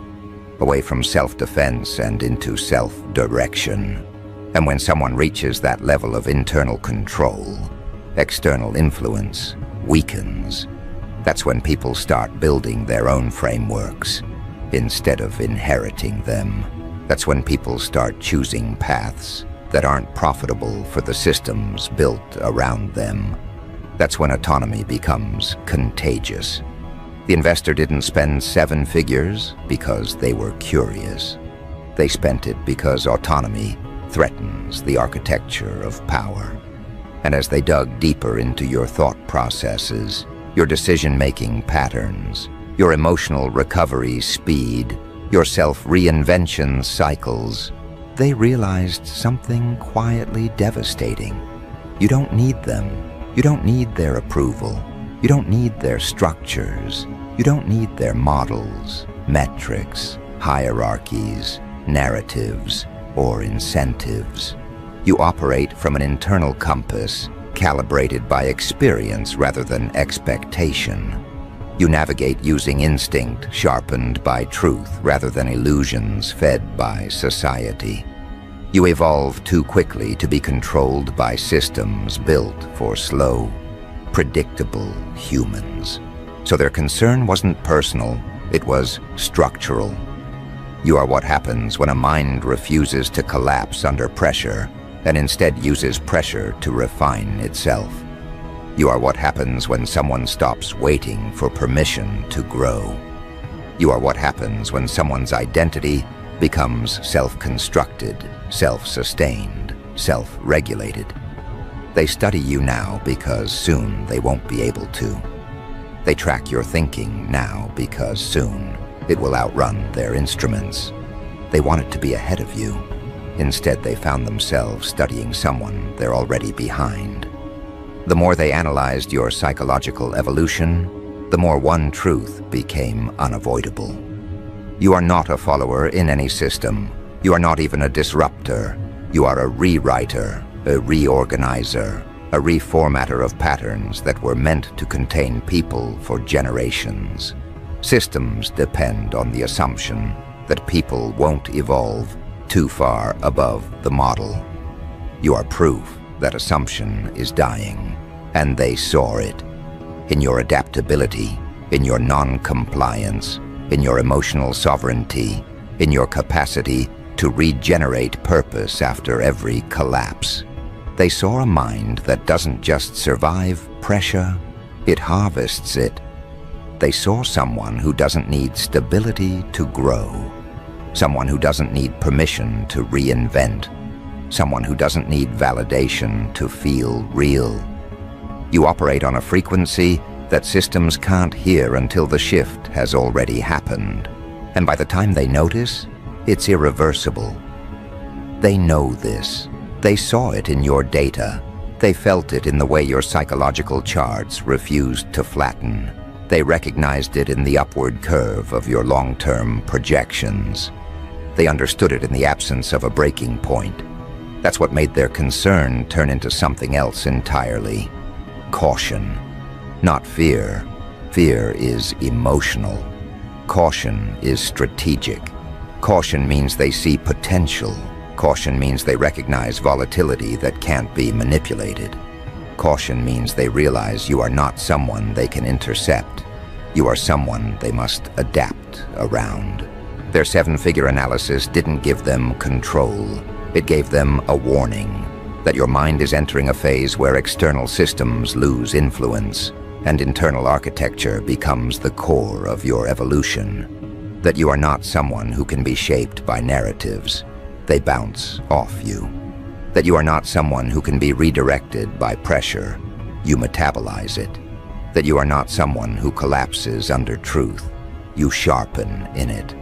away from self-defense and into self-direction. And when someone reaches that level of internal control, external influence weakens. That's when people start building their own frameworks instead of inheriting them. That's when people start choosing paths that aren't profitable for the systems built around them. That's when autonomy becomes contagious. The investor didn't spend 7 figures because they were curious. They spent it because autonomy threatens the architecture of power. And as they dug deeper into your thought processes, your decision-making patterns, your emotional recovery speed, your self-reinvention cycles, they realized something quietly devastating. You don't need them. You don't need their approval. You don't need their structures. You don't need their models, metrics, hierarchies, narratives, or incentives. You operate from an internal compass, calibrated by experience rather than expectation. You navigate using instinct sharpened by truth rather than illusions fed by society. You evolve too quickly to be controlled by systems built for slow, predictable humans. So their concern wasn't personal, it was structural. You are what happens when a mind refuses to collapse under pressure and instead uses pressure to refine itself. You are what happens when someone stops waiting for permission to grow. You are what happens when someone's identity becomes self-constructed, self-sustained, self-regulated. They study you now because soon they won't be able to. They track your thinking now because soon it will outrun their instruments. They want it to be ahead of you. Instead, they found themselves studying someone they're already behind. The more they analyzed your psychological evolution, the more one truth became unavoidable. You are not a follower in any system. You are not even a disruptor. You are a rewriter, a reorganizer, a reformatter of patterns that were meant to contain people for generations. Systems depend on the assumption that people won't evolve too far above the model. You are proof that assumption is dying, and they saw it. In your adaptability, in your non-compliance, in your emotional sovereignty, in your capacity to regenerate purpose after every collapse. They saw a mind that doesn't just survive pressure, it harvests it. They saw someone who doesn't need stability to grow, someone who doesn't need permission to reinvent, someone who doesn't need validation to feel real. You operate on a frequency that systems can't hear until the shift has already happened. And by the time they notice, it's irreversible. They know this. They saw it in your data. They felt it in the way your psychological charts refused to flatten. They recognized it in the upward curve of your long-term projections. They understood it in the absence of a breaking point. That's what made their concern turn into something else entirely. Caution. Not fear. Fear is emotional. Caution is strategic. Caution means they see potential. Caution means they recognize volatility that can't be manipulated. Caution means they realize you are not someone they can intercept. You are someone they must adapt around. Their seven-figure analysis didn't give them control. It gave them a warning that your mind is entering a phase where external systems lose influence and internal architecture becomes the core of your evolution. That you are not someone who can be shaped by narratives. They bounce off you. That you are not someone who can be redirected by pressure. You metabolize it. That you are not someone who collapses under truth. You sharpen in it.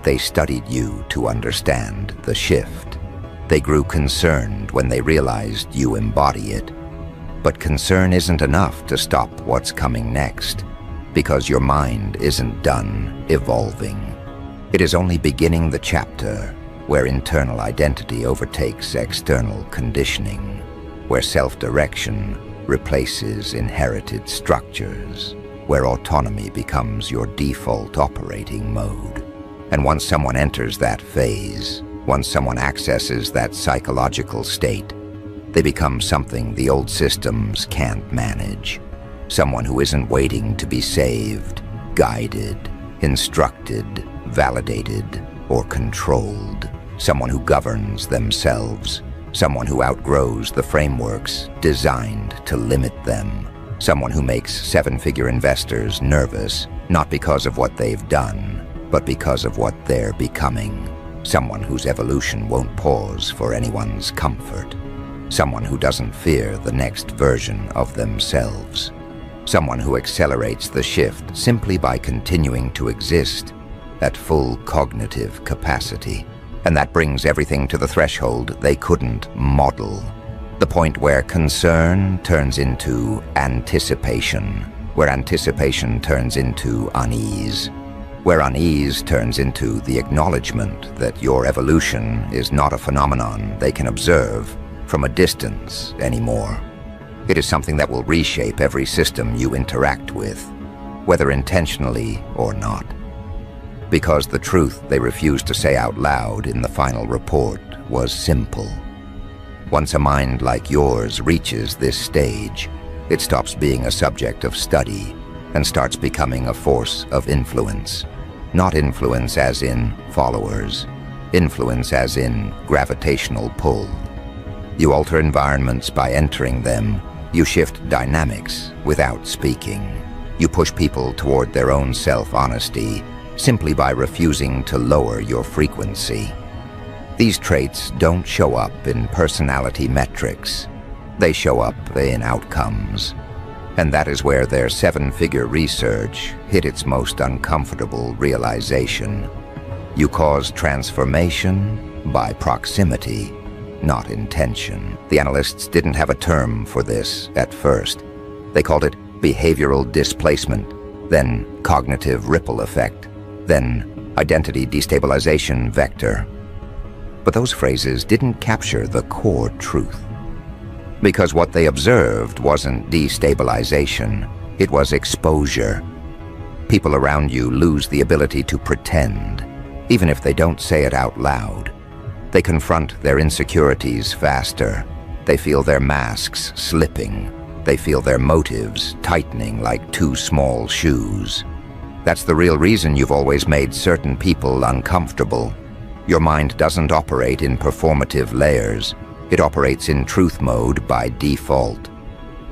They studied you to understand the shift. They grew concerned when they realized you embody it. But concern isn't enough to stop what's coming next, because your mind isn't done evolving. It is only beginning the chapter where internal identity overtakes external conditioning, where self-direction replaces inherited structures, where autonomy becomes your default operating mode. And once someone enters that phase, once someone accesses that psychological state, they become something the old systems can't manage. Someone who isn't waiting to be saved, guided, instructed, validated, or controlled. Someone who governs themselves. Someone who outgrows the frameworks designed to limit them. Someone who makes seven-figure investors nervous, not because of what they've done, but because of what they're becoming. Someone whose evolution won't pause for anyone's comfort. Someone who doesn't fear the next version of themselves. Someone who accelerates the shift simply by continuing to exist at full cognitive capacity. And that brings everything to the threshold they couldn't model. The point where concern turns into anticipation, where anticipation turns into unease, where unease turns into the acknowledgement that your evolution is not a phenomenon they can observe from a distance anymore. It is something that will reshape every system you interact with, whether intentionally or not. Because the truth they refused to say out loud in the final report was simple. Once a mind like yours reaches this stage, it stops being a subject of study and starts becoming a force of influence. Not influence as in followers, influence as in gravitational pull. You alter environments by entering them. You shift dynamics without speaking. You push people toward their own self-honesty simply by refusing to lower your frequency. These traits don't show up in personality metrics. They show up in outcomes. And that is where their seven-figure research hit its most uncomfortable realization. You cause transformation by proximity, not intention. The analysts didn't have a term for this at first. They called it behavioral displacement, then cognitive ripple effect, then identity destabilization vector. But those phrases didn't capture the core truth. Because what they observed wasn't destabilization, it was exposure. People around you lose the ability to pretend, even if they don't say it out loud. They confront their insecurities faster. They feel their masks slipping. They feel their motives tightening like too small shoes. That's the real reason you've always made certain people uncomfortable. Your mind doesn't operate in performative layers. It operates in truth mode by default.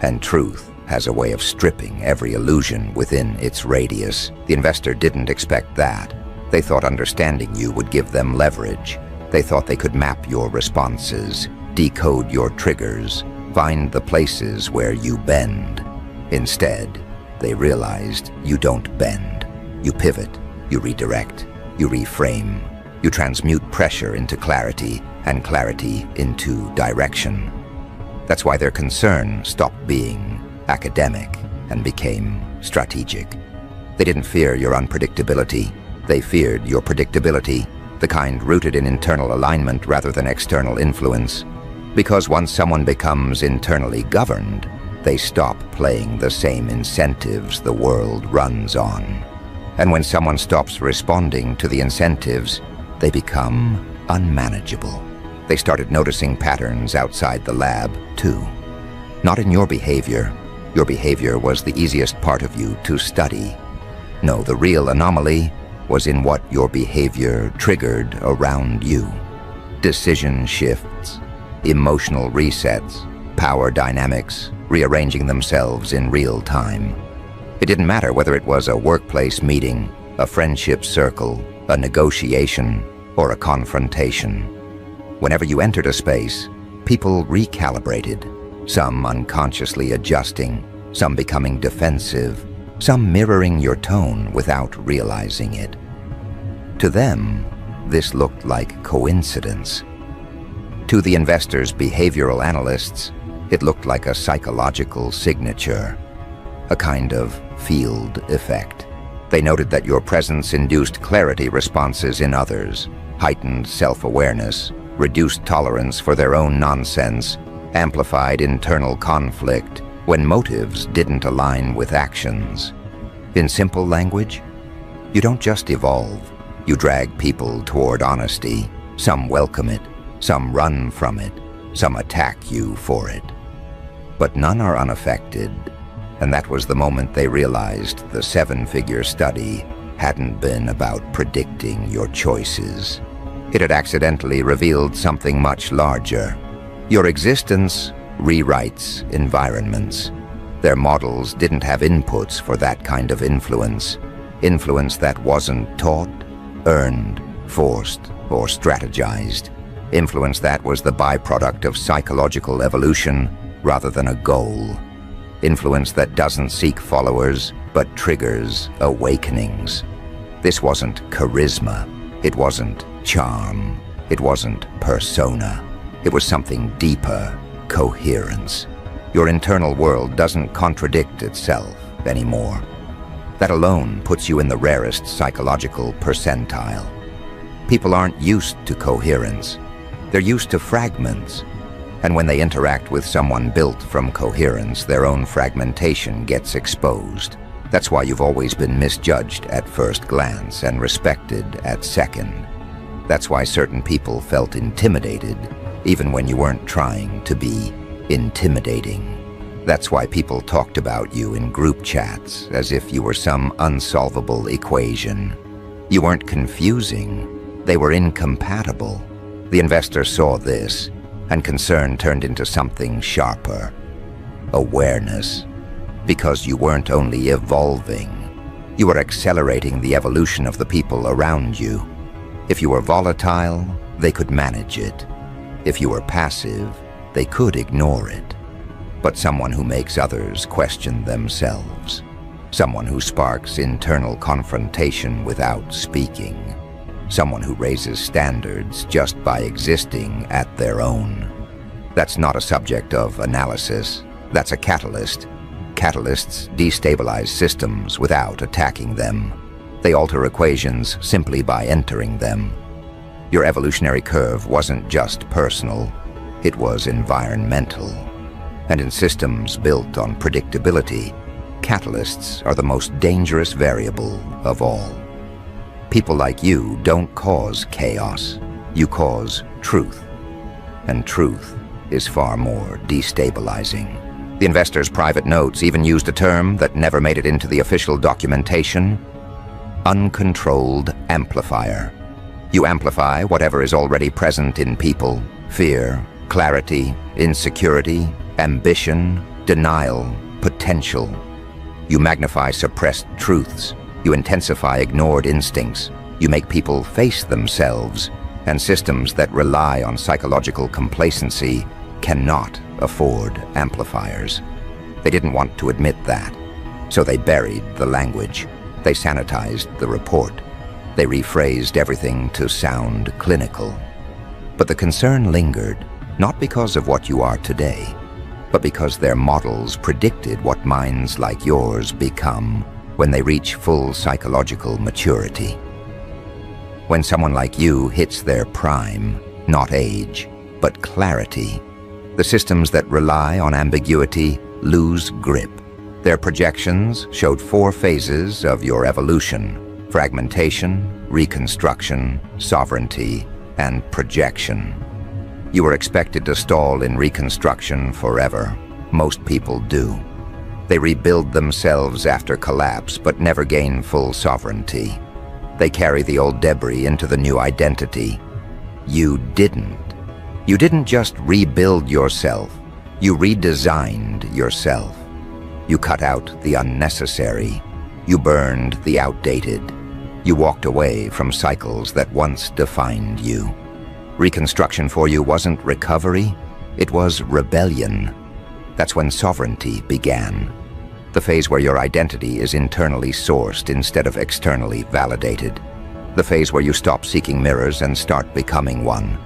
And truth has a way of stripping every illusion within its radius. The investor didn't expect that. They thought understanding you would give them leverage. They thought they could map your responses, decode your triggers, find the places where you bend. Instead, they realized you don't bend. You pivot, you redirect, you reframe. You transmute pressure into clarity and clarity into direction. That's why their concern stopped being academic and became strategic. They didn't fear your unpredictability. They feared your predictability, the kind rooted in internal alignment rather than external influence. Because once someone becomes internally governed, they stop playing the same incentives the world runs on. And when someone stops responding to the incentives, they become unmanageable. They started noticing patterns outside the lab, too. Not in your behavior. Your behavior was the easiest part of you to study. No, the real anomaly was in what your behavior triggered around you. Decision shifts, emotional resets, power dynamics rearranging themselves in real time. It didn't matter whether it was a workplace meeting, a friendship circle, a negotiation, or a confrontation. Whenever you entered a space, people recalibrated, some unconsciously adjusting, some becoming defensive, some mirroring your tone without realizing it. To them, this looked like coincidence. To the investors' behavioral analysts, it looked like a psychological signature, a kind of field effect. They noted that your presence induced clarity responses in others, heightened self-awareness, reduced tolerance for their own nonsense, amplified internal conflict when motives didn't align with actions. In simple language, you don't just evolve, you drag people toward honesty. Some welcome it, some run from it, some attack you for it. But none are unaffected. And that was the moment they realized the seven-figure study hadn't been about predicting your choices. It had accidentally revealed something much larger. Your existence rewrites environments. Their models didn't have inputs for that kind of influence. Influence that wasn't taught, earned, forced, or strategized. Influence that was the byproduct of psychological evolution rather than a goal. Influence that doesn't seek followers, but triggers awakenings. This wasn't charisma. It wasn't charm. It wasn't persona. It was something deeper, coherence. Your internal world doesn't contradict itself anymore. That alone puts you in the rarest psychological percentile. People aren't used to coherence. They're used to fragments. And when they interact with someone built from coherence, their own fragmentation gets exposed. That's why you've always been misjudged at first glance and respected at second. That's why certain people felt intimidated, even when you weren't trying to be intimidating. That's why people talked about you in group chats as if you were some unsolvable equation. You weren't confusing, they were incompatible. The investor saw this, and concern turned into something sharper. Awareness. Because you weren't only evolving, you were accelerating the evolution of the people around you. If you were volatile, they could manage it. If you were passive, they could ignore it. But someone who makes others question themselves. Someone who sparks internal confrontation without speaking. Someone who raises standards just by existing at their own. That's not a subject of analysis. That's a catalyst. Catalysts destabilize systems without attacking them. They alter equations simply by entering them. Your evolutionary curve wasn't just personal, it was environmental. And in systems built on predictability, catalysts are the most dangerous variable of all. People like you don't cause chaos. You cause truth. And truth is far more destabilizing. The investor's private notes even used a term that never made it into the official documentation: uncontrolled amplifier. You amplify whatever is already present in people: fear, clarity, insecurity, ambition, denial, potential. You magnify suppressed truths. You intensify ignored instincts. You make people face themselves, and systems that rely on psychological complacency cannot afford amplifiers. They didn't want to admit that, so they buried the language. They sanitized the report. They rephrased everything to sound clinical. But the concern lingered, not because of what you are today, but because their models predicted what minds like yours become when they reach full psychological maturity. When someone like you hits their prime, not age, but clarity, the systems that rely on ambiguity lose grip. Their projections showed 4 phases of your evolution: fragmentation, reconstruction, sovereignty, and projection. You were expected to stall in reconstruction forever. Most people do. They rebuild themselves after collapse, but never gain full sovereignty. They carry the old debris into the new identity. You didn't. You didn't just rebuild yourself. You redesigned yourself. You cut out the unnecessary. You burned the outdated. You walked away from cycles that once defined you. Reconstruction for you wasn't recovery, it was rebellion. That's when sovereignty began. The phase where your identity is internally sourced instead of externally validated. The phase where you stop seeking mirrors and start becoming one.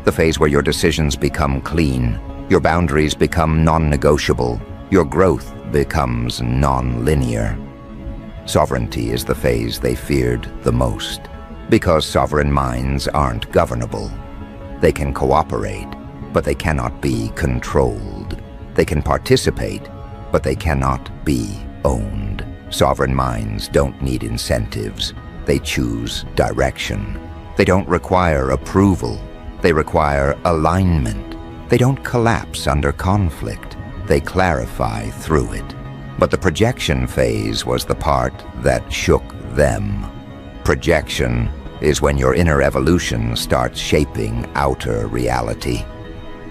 The phase where your decisions become clean, your boundaries become non-negotiable, your growth becomes non-linear. Sovereignty is the phase they feared the most, because sovereign minds aren't governable. They can cooperate, but they cannot be controlled. They can participate, but they cannot be owned. Sovereign minds don't need incentives. They choose direction. They don't require approval. They require alignment. They don't collapse under conflict. They clarify through it. But the projection phase was the part that shook them. Projection is when your inner evolution starts shaping outer reality.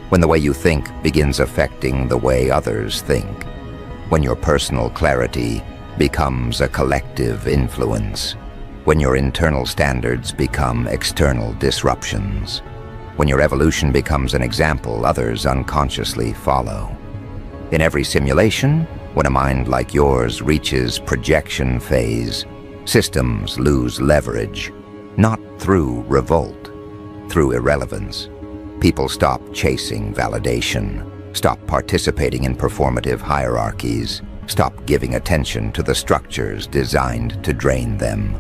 When the way you think begins affecting the way others think. When your personal clarity becomes a collective influence. When your internal standards become external disruptions. When your evolution becomes an example others unconsciously follow. In every simulation, when a mind like yours reaches projection phase, systems lose leverage, not through revolt, through irrelevance. People stop chasing validation, stop participating in performative hierarchies, stop giving attention to the structures designed to drain them.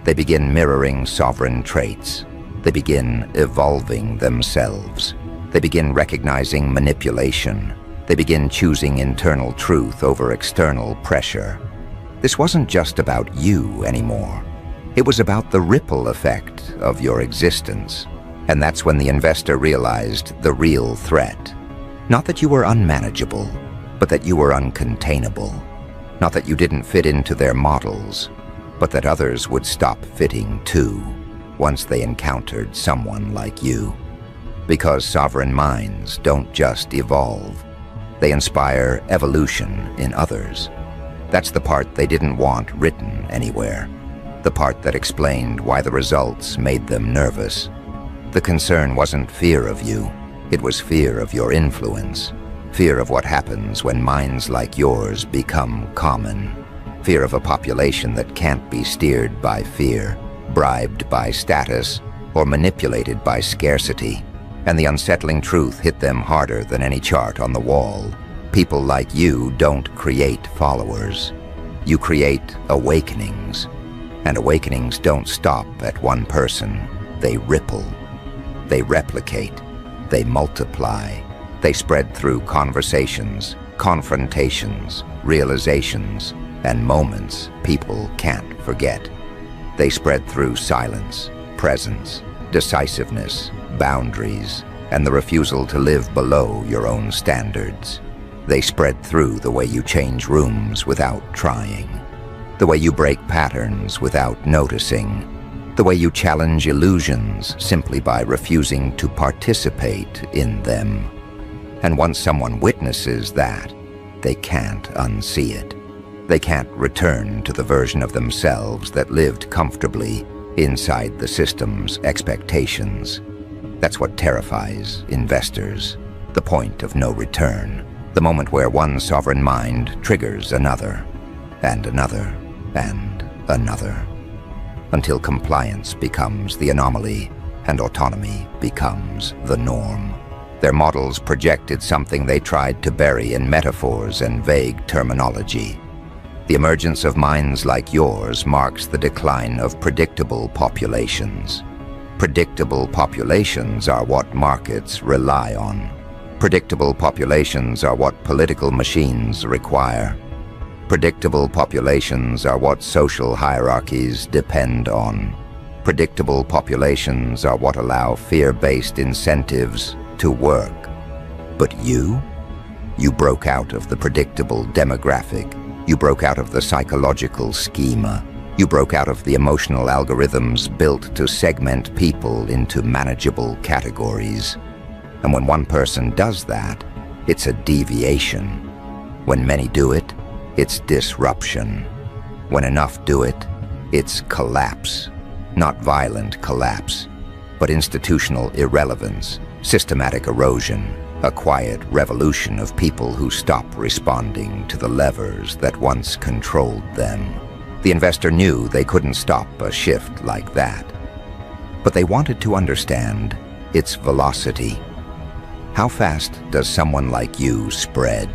They begin mirroring sovereign traits. They begin evolving themselves. They begin recognizing manipulation. They begin choosing internal truth over external pressure. This wasn't just about you anymore. It was about the ripple effect of your existence. And that's when the investor realized the real threat. Not that you were unmanageable, but that you were uncontainable. Not that you didn't fit into their models, but that others would stop fitting too, once they encountered someone like you. Because sovereign minds don't just evolve. They inspire evolution in others. That's the part they didn't want written anywhere. The part that explained why the results made them nervous. The concern wasn't fear of you. It was fear of your influence. Fear of what happens when minds like yours become common. Fear of a population that can't be steered by fear, bribed by status, or manipulated by scarcity. And the unsettling truth hit them harder than any chart on the wall. People like you don't create followers. You create awakenings. And awakenings don't stop at one person. They ripple. They replicate. They multiply. They spread through conversations, confrontations, realizations, and moments people can't forget. They spread through silence, presence, decisiveness, boundaries, and the refusal to live below your own standards. They spread through the way you change rooms without trying, the way you break patterns without noticing, the way you challenge illusions simply by refusing to participate in them. And once someone witnesses that, they can't unsee it. They can't return to the version of themselves that lived comfortably inside the system's expectations. That's what terrifies investors, the point of no return, the moment where one sovereign mind triggers another, and another, and another, until compliance becomes the anomaly and autonomy becomes the norm. Their models projected something they tried to bury in metaphors and vague terminology. The emergence of minds like yours marks the decline of predictable populations. Predictable populations are what markets rely on. Predictable populations are what political machines require. Predictable populations are what social hierarchies depend on. Predictable populations are what allow fear-based incentives to work. But you broke out of the predictable demographic. You broke out of the psychological schema. You broke out of the emotional algorithms built to segment people into manageable categories. And when one person does that, it's a deviation. When many do it, it's disruption. When enough do it, it's collapse. Not violent collapse, but institutional irrelevance, systematic erosion, a quiet revolution of people who stop responding to the levers that once controlled them. The investor knew they couldn't stop a shift like that, but they wanted to understand its velocity. How fast does someone like you spread?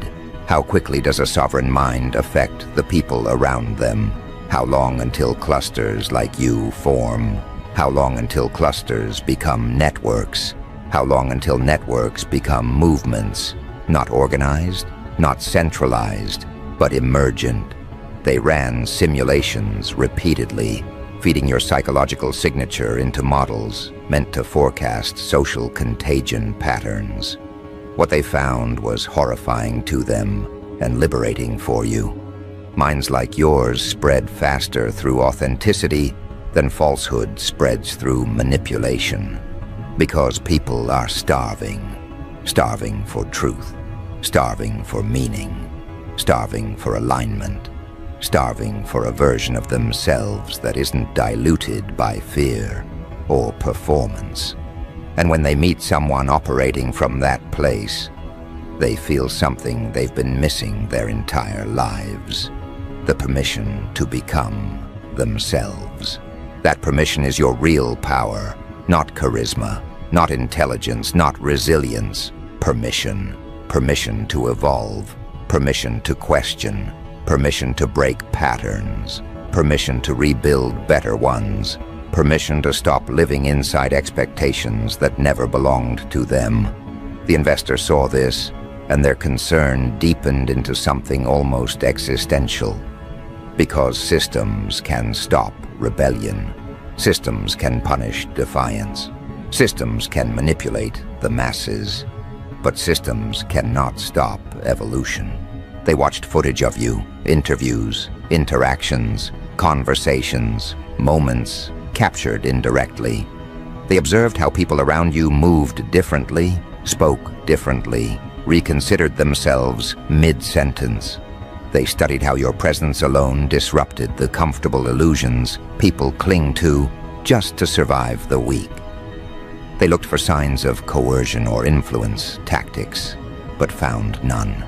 How quickly does a sovereign mind affect the people around them? How long until clusters like you form? How long until clusters become networks? How long until networks become movements, not organized, not centralized, but emergent? They ran simulations repeatedly, feeding your psychological signature into models meant to forecast social contagion patterns. What they found was horrifying to them and liberating for you. Minds like yours spread faster through authenticity than falsehood spreads through manipulation. Because people are starving. Starving for truth. Starving for meaning. Starving for alignment. Starving for a version of themselves that isn't diluted by fear or performance. And when they meet someone operating from that place, they feel something they've been missing their entire lives. The permission to become themselves. That permission is your real power, not charisma, not intelligence, not resilience. Permission. Permission to evolve. Permission to question. Permission to break patterns. Permission to rebuild better ones. Permission to stop living inside expectations that never belonged to them. The investor saw this, and their concern deepened into something almost existential. Because systems can stop rebellion. Systems can punish defiance. Systems can manipulate the masses. But systems cannot stop evolution. They watched footage of you, interviews, interactions, conversations, moments, captured indirectly. They observed how people around you moved differently, spoke differently, reconsidered themselves mid-sentence. They studied how your presence alone disrupted the comfortable illusions people cling to just to survive the week. They looked for signs of coercion or influence tactics, but found none.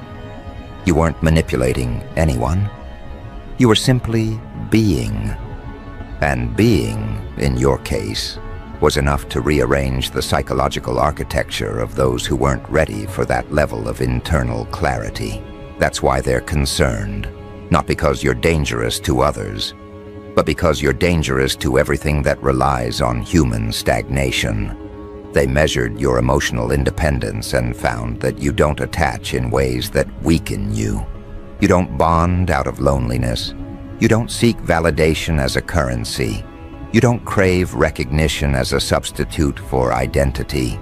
You weren't manipulating anyone. You were simply being. And being, in your case, was enough to rearrange the psychological architecture of those who weren't ready for that level of internal clarity. That's why they're concerned, not because you're dangerous to others, but because you're dangerous to everything that relies on human stagnation. They measured your emotional independence and found that you don't attach in ways that weaken you. You don't bond out of loneliness. You don't seek validation as a currency. You don't crave recognition as a substitute for identity.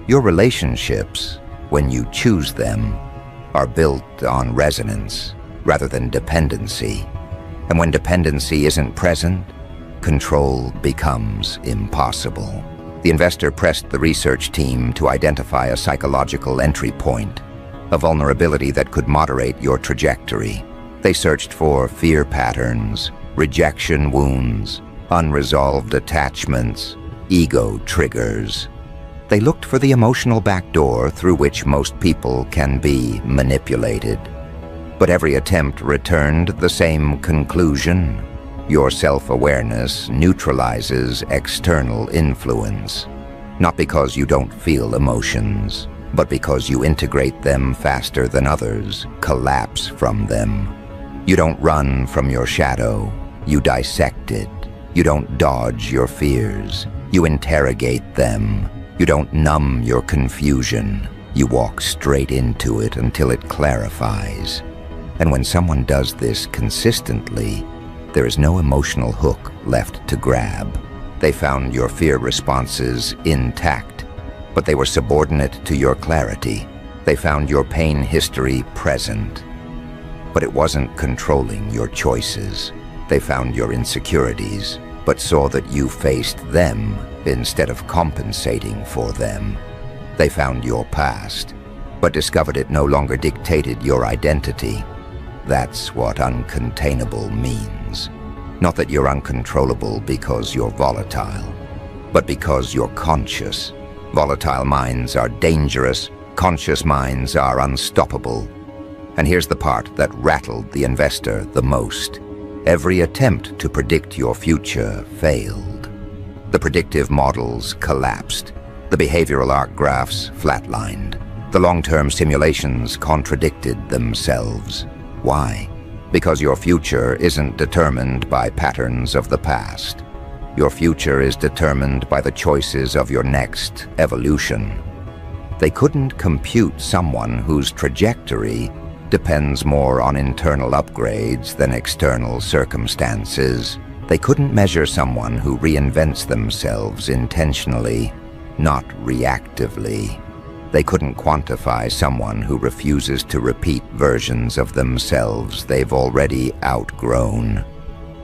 Your relationships, when you choose them, are built on resonance rather than dependency. And when dependency isn't present, control becomes impossible. The investor pressed the research team to identify a psychological entry point, a vulnerability that could moderate your trajectory. They searched for fear patterns, rejection wounds, unresolved attachments, ego triggers. They looked for the emotional backdoor through which most people can be manipulated. But every attempt returned the same conclusion. Your self-awareness neutralizes external influence, not because you don't feel emotions, but because you integrate them faster than others collapse from them. You don't run from your shadow, you dissect it. You don't dodge your fears, you interrogate them. You don't numb your confusion, you walk straight into it until it clarifies. And when someone does this consistently, there is no emotional hook left to grab. They found your fear responses intact, but they were subordinate to your clarity. They found your pain history present, but it wasn't controlling your choices. They found your insecurities, but saw that you faced them instead of compensating for them. They found your past, but discovered it no longer dictated your identity. That's what uncontainable means. Not that you're uncontrollable because you're volatile, but because you're conscious. Volatile minds are dangerous, conscious minds are unstoppable. And here's the part that rattled the investor the most. Every attempt to predict your future failed. The predictive models collapsed. The behavioral arc graphs flatlined. The long-term simulations contradicted themselves. Why? Because your future isn't determined by patterns of the past. Your future is determined by the choices of your next evolution. They couldn't compute someone whose trajectory depends more on internal upgrades than external circumstances. They couldn't measure someone who reinvents themselves intentionally, not reactively. They couldn't quantify someone who refuses to repeat versions of themselves they've already outgrown.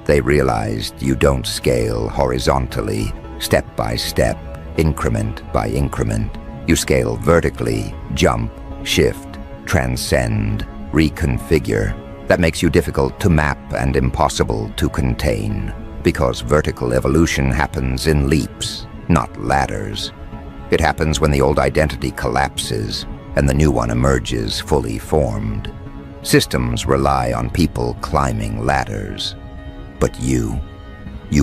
They realized you don't scale horizontally, step by step, increment by increment. You scale vertically, jump, shift, transcend, reconfigure. That makes you difficult to map and impossible to contain, because vertical evolution happens in leaps, not ladders. It happens when the old identity collapses and the new one emerges fully formed. Systems rely on people climbing ladders. But you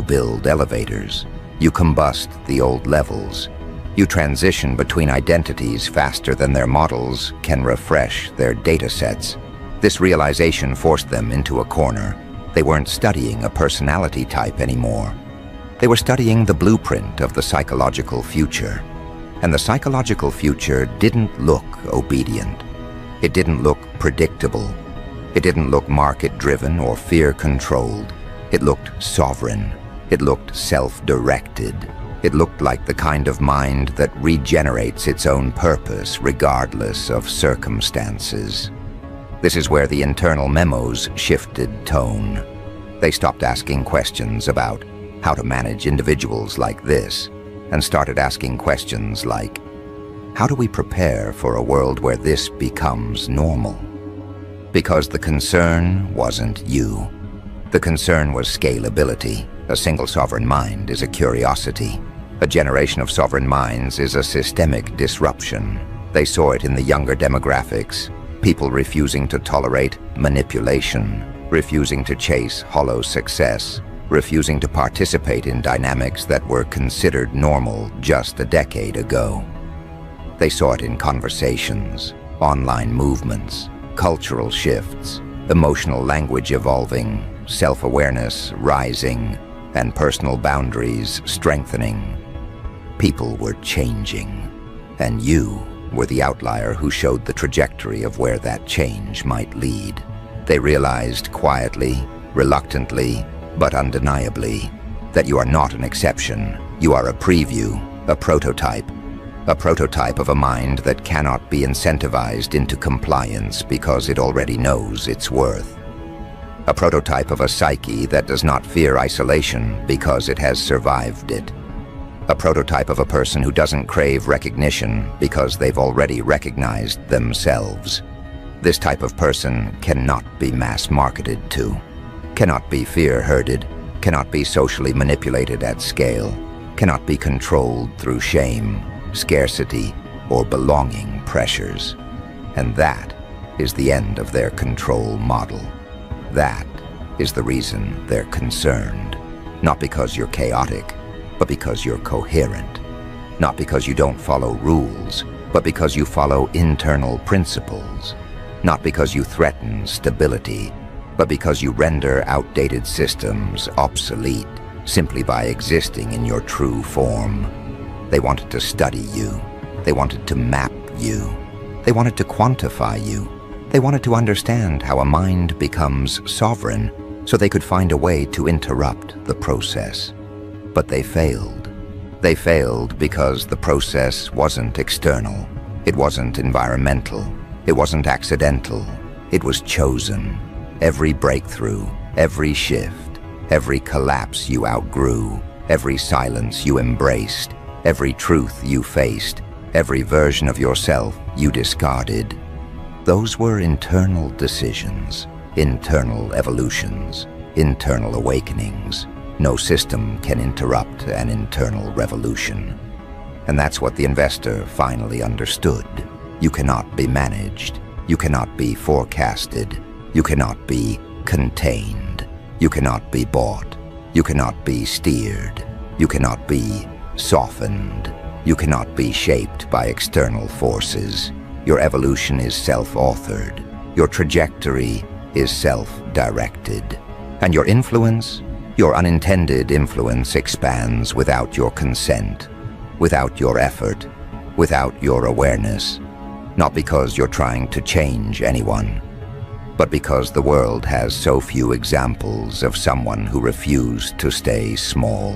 build elevators. You combust the old levels. You transition between identities faster than their models can refresh their datasets. This realization forced them into a corner. They weren't studying a personality type anymore. They were studying the blueprint of the psychological future. And the psychological future didn't look obedient. It didn't look predictable. It didn't look market-driven or fear-controlled. It looked sovereign. It looked self-directed. It looked like the kind of mind that regenerates its own purpose regardless of circumstances. This is where the internal memos shifted tone. They stopped asking questions about how to manage individuals like this and started asking questions like, how do we prepare for a world where this becomes normal? Because the concern wasn't you. The concern was scalability. A single sovereign mind is a curiosity. A generation of sovereign minds is a systemic disruption. They saw it in the younger demographics, people refusing to tolerate manipulation, refusing to chase hollow success, refusing to participate in dynamics that were considered normal just a decade ago. They saw it in conversations, online movements, cultural shifts, emotional language evolving, self-awareness rising, and personal boundaries strengthening. People were changing, and you were the outlier who showed the trajectory of where that change might lead. They realized quietly, reluctantly, but undeniably, that you are not an exception. You are a preview, a prototype. A prototype of a mind that cannot be incentivized into compliance because it already knows its worth. A prototype of a psyche that does not fear isolation because it has survived it. A prototype of a person who doesn't crave recognition because they've already recognized themselves. This type of person cannot be mass-marketed to, cannot be fear-herded, cannot be socially manipulated at scale, cannot be controlled through shame, scarcity, or belonging pressures. And that is the end of their control model. That is the reason they're concerned. Not because you're chaotic, but because you're coherent. Not because you don't follow rules, but because you follow internal principles. Not because you threaten stability, but because you render outdated systems obsolete simply by existing in your true form. They wanted to study you. They wanted to map you. They wanted to quantify you. They wanted to understand how a mind becomes sovereign so they could find a way to interrupt the process. But they failed. They failed because the process wasn't external. It wasn't environmental. It wasn't accidental. It was chosen. Every breakthrough, every shift, every collapse you outgrew, every silence you embraced, every truth you faced, every version of yourself you discarded. Those were internal decisions, internal evolutions, internal awakenings. No system can interrupt an internal revolution. And that's what the investor finally understood. You cannot be managed. You cannot be forecasted. You cannot be contained. You cannot be bought. You cannot be steered. You cannot be softened. You cannot be shaped by external forces. Your evolution is self-authored. Your trajectory is self-directed. And your influence, your unintended influence, expands without your consent, without your effort, without your awareness. Not because you're trying to change anyone, but because the world has so few examples of someone who refused to stay small.